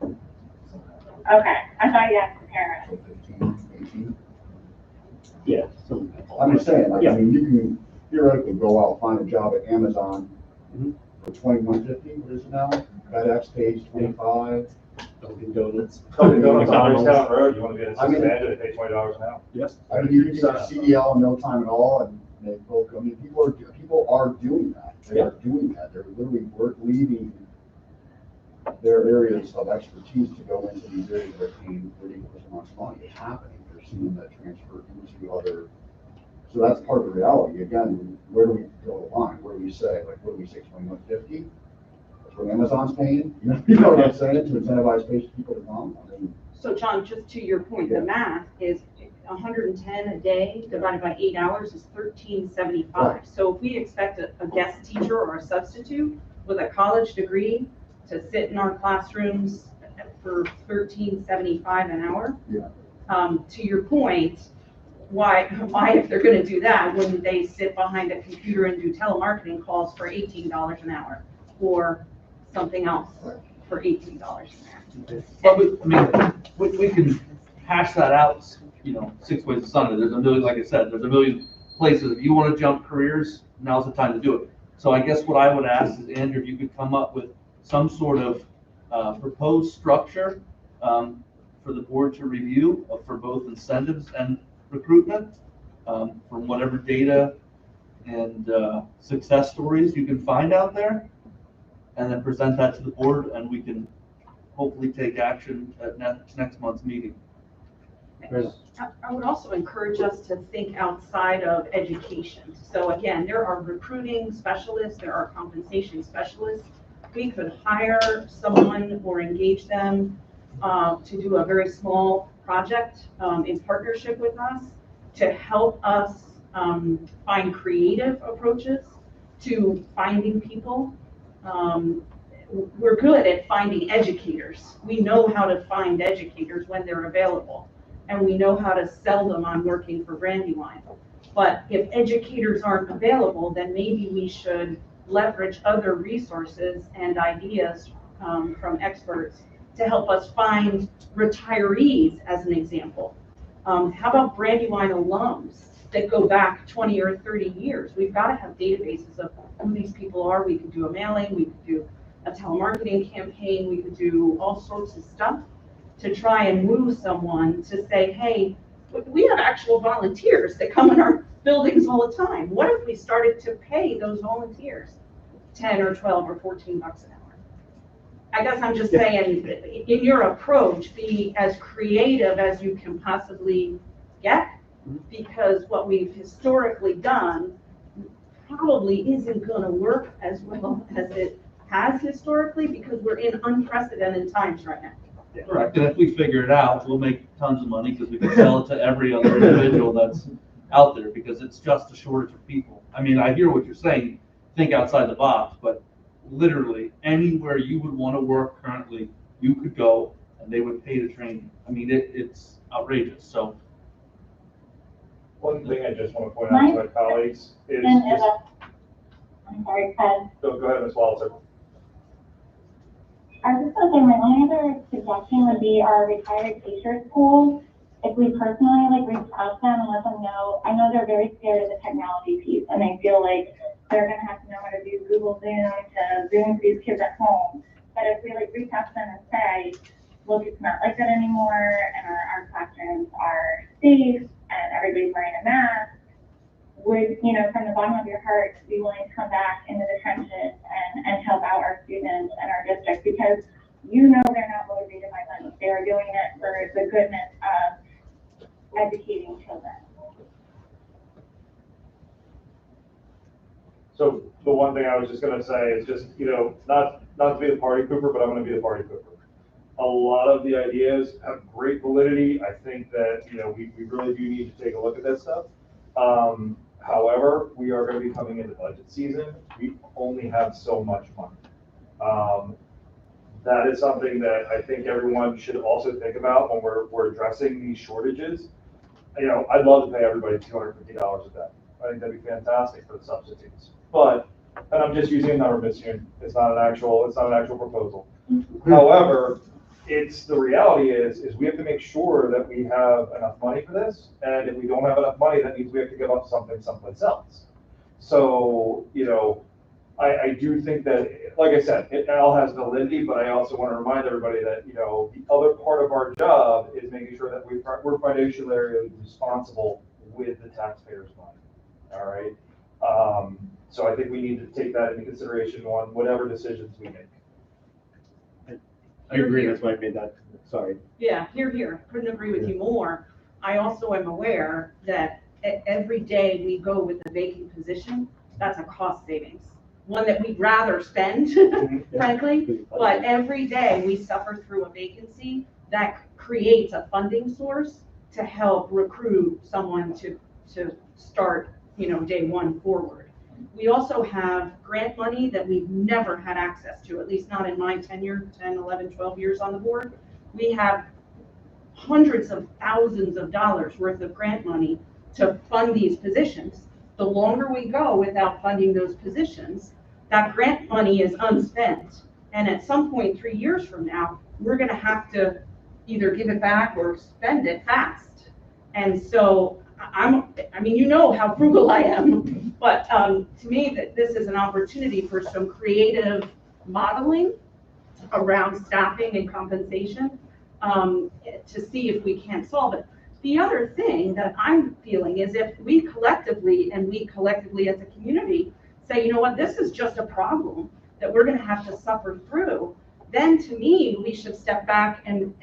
Okay, I thought you asked the para. 15, 18? Yeah. So, I'm just saying, like, Yeah. I mean, you can theoretically go out, find a job at Amazon for $21.50, what is it now? FedEx pays $25. Dunkin' Donuts. Dunkin' Donuts on McDonald's. Bridgetown Road, you want to be an I mean- assistant manager, they pay $20 an hour. Yes. I mean, you can get a CDL in no time at all, and they both, I mean, people are doing that. They are doing that. They're literally leaving their areas of expertise to go into these areas that are paying 30% much money. It's happening. They're seeing that transfer into other, so that's part of the reality. Again, where do we draw the line? What do we say? Like, what do we say, 21.50? That's what Amazon's paying? You know what I'm saying? To incentivize people to come? I mean, So John, just to your point, the math is 110 a day divided by 8 hours is 1375. Right. So if we expect a guest teacher or a substitute with a college degree to sit in our classrooms for 1375 an hour, yeah. to your point, why if they're going to do that, wouldn't they sit behind a computer and do telemarketing calls for $18 an hour or something else for $18 an hour? But we can hash that out, 6 ways to Sunday. There's a million, like I said, there's a million places. If you want to jump careers, now's the time to do it. So I guess what I would ask is, Andrew, if you could come up with some sort of proposed structure for the board to review for both incentives and recruitment, from whatever data and success stories you can find out there, and then present that to the board, and we can hopefully take action at next month's meeting. I would also encourage us to think outside of education. So again, there are recruiting specialists, there are compensation specialists. We could hire someone or engage them to do a very small project in partnership with us to help us find creative approaches to finding people. We're good at finding educators. We know how to find educators when they're available. and we know how to sell them on working for Brandywine. But if educators aren't available, then maybe we should leverage other resources and ideas from experts to help us find retirees, as an example. How about Brandywine alums that go back 20 or 30 years? We've got to have databases of who these people are. We could do a mailing, we could do a telemarketing campaign, we could do all sorts of stuff to try and move someone to say, hey, we have actual volunteers that come in our buildings all the time. What if we started to pay those volunteers 10 or 12 or 14 bucks an hour? I guess I'm just saying, in your approach, be as creative as you can possibly get, because what we've historically done probably isn't going to work as well as it has historically, because we're in unprecedented times right now. Correct, and if we figure it out, we'll make tons of money because we can sell it to every other individual that's out there, because it's just a shortage of people. I mean, I hear what you're saying, think outside the box, but literally anywhere you would want to work currently, you could go and they would pay to train you. I mean, it's outrageous, so. One thing I just want to point out to my colleagues is just, I'm sorry, Ted. go ahead, Ms. Walter. I was just going to say, my only other suggestion would be our retired teachers pool. If we personally reach out to them and let them know, I know they're very scared of the technology piece and they feel like they're going to have to know how to do Google Zoom to Zoom for these kids at home. But if we reach out to them and say, look, it's not like that anymore, and our classrooms are safe and everybody's wearing a mask, would, from the bottom of your heart, be willing to come back into the trenches and help out our students and our district, because they're not motivated by money. They are doing it for the goodness of educating children. So the one thing I was just going to say is just, not to be the party pooper, but I'm going to be the party pooper. A lot of the ideas have great validity. I think that, we really do need to take a look at this stuff. However, we are going to be coming into budget season. We only have so much money. That is something that I think everyone should also think about when we're addressing these shortages. I'd love to pay everybody $250 a day. I think that'd be fantastic for the substitutes. But, and I'm just using a number, Ms. Yoon. It's not an actual proposal. However, the reality is we have to make sure that we have enough money for this. And if we don't have enough money, that means we have to give up something someplace else. So, I do think that, like I said, it all has validity, but I also want to remind everybody that, the other part of our job is making sure that we're financially responsible with the taxpayers' money. All right. So I think we need to take that into consideration on whatever decisions we make. I agree, that's why I made that, sorry. Yeah, here, couldn't agree with you more. I also am aware that every day we go with a vacant position, that's a cost savings. One that we'd rather spend, frankly, but every day we suffer through a vacancy that creates a funding source to help recruit someone to start, day one forward. We also have grant money that we've never had access to, at least not in my tenure, 10, 11, 12 years on the board. We have hundreds of thousands of dollars worth of grant money to fund these positions. The longer we go without funding those positions, that grant money is unspent. And at some point, 3 years from now, we're going to have to either give it back or spend it fast. And so how frugal I am, but to me, that this is an opportunity for some creative modeling around staffing and compensation to see if we can't solve it. The other thing that I'm feeling is if we collectively as a community say, this is just a problem that we're going to have to suffer through, then to me, we should step back and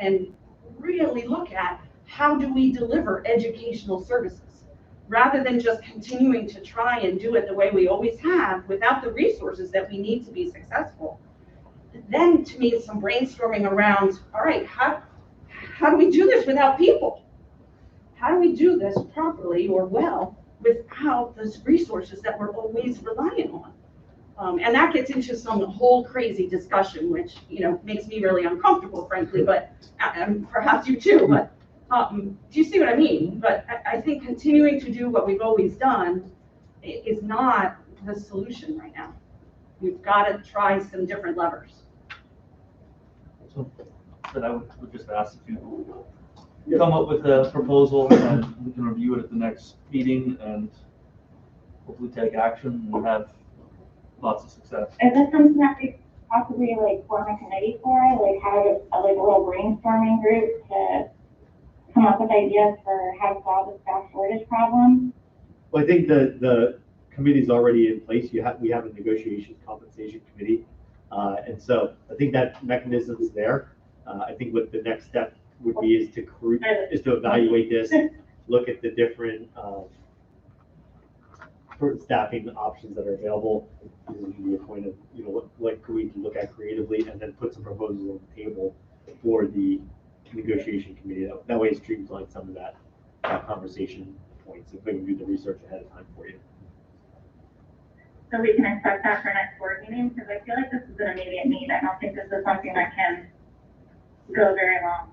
really look at how do we deliver educational services rather than just continuing to try and do it the way we always have without the resources that we need to be successful. Then to me, some brainstorming around, all right, how do we do this without people? How do we do this properly or well without those resources that we're always relying on? And that gets into some whole crazy discussion, which makes me really uncomfortable, frankly, but perhaps you too. But Do you see what I mean? But I think continuing to do what we've always done is not the solution right now. We've got to try some different levers. So, then I would just ask if you come up with a proposal and we can review it at the next meeting and hopefully take action and have lots of success. Is this something that we possibly like form a committee for, like have a little brainstorming group to come up with ideas for how to solve the staff shortage problem? Well, I think the committee's already in place. We have a negotiations compensation committee. And so I think that mechanism is there. I think what the next step would be is to evaluate this, look at the different staffing options that are available. This would be a point of, what could we look at creatively, and then put some proposals on the table for the negotiation committee. That way it streamlines some of that conversation points, if we can do the research ahead of time for you. So we can expect that for next board meeting, because I feel like this is an immediate need. I don't think this is something that can go very long.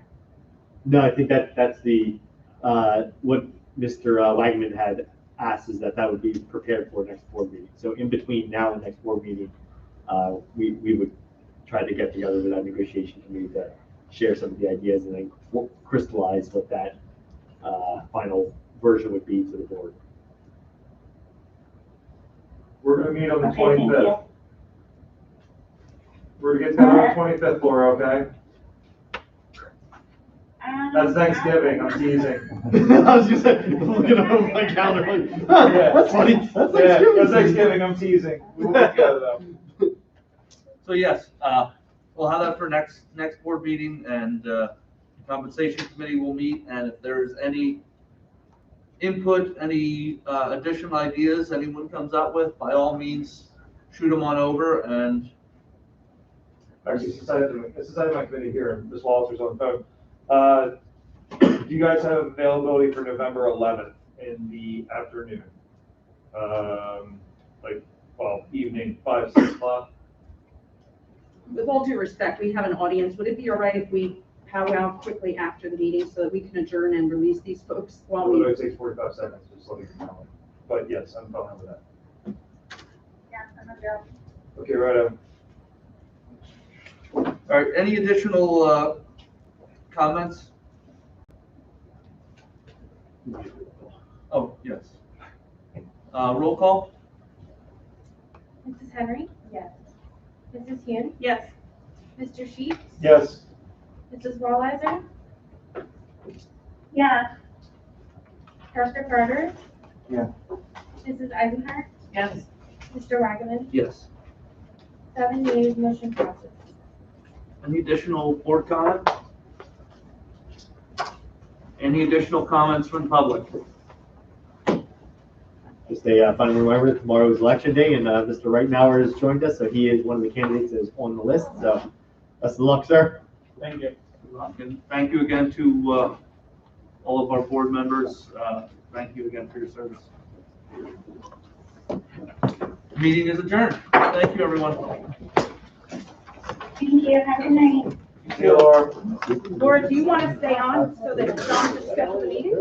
No, I think that's the, what Mr. Wagman had asked, is that would be prepared for next board meeting. So in between now and next board meeting, we would try to get together with that negotiation committee to share some of the ideas and then crystallize what that final version would be to the board. We're gonna meet on the Okay, thank you. 25th. We're gonna get together on the 25th, Laura, okay? That's Thanksgiving, I'm teasing. I was just looking over my calendar, like, that's funny. That's Yeah, Thanksgiving. that's Thanksgiving, I'm teasing. We will get together though. So yes, we'll have that for next board meeting, and the compensation committee will meet, and if there's any input, any additional ideas anyone comes up with, by all means, shoot them on over, and Actually, since I have my committee here, Ms. Walters on the phone. Do you guys have availability for November 11th in the afternoon? Evening, 5, 6 o'clock? With all due respect, we have an audience. Would it be all right if we powwow quickly after the meeting so that we can adjourn and release these folks while Although we? it takes 45 seconds, just let me know. But yes, I'm fine with that. Yeah, I'm available. Okay, right. all right, any additional comments? Oh, yes. Roll call? Mrs. Henry? Yes. Mrs. Hume? Yes. Mr. Sheets? Yes. Mrs. Walliser? Yeah, Dr. Carter? Yeah. Mrs. Eisenhart? Yes. Mr. Wagaman? Yes. 7 yeas, motion passes. Any additional board comment? Any additional comments from the public? Just a final reminder, tomorrow is election day, and Mr. Reitmauer has joined us, so he is one of the candidates that is on the list. So best of luck, sir. Thank you. And thank you again to all of our board members. Thank you again for your service. Meeting is adjourned. Thank you, everyone. thank you. Have a good night. See you, Laura. Laura, do you want to stay on so that John can schedule the meeting?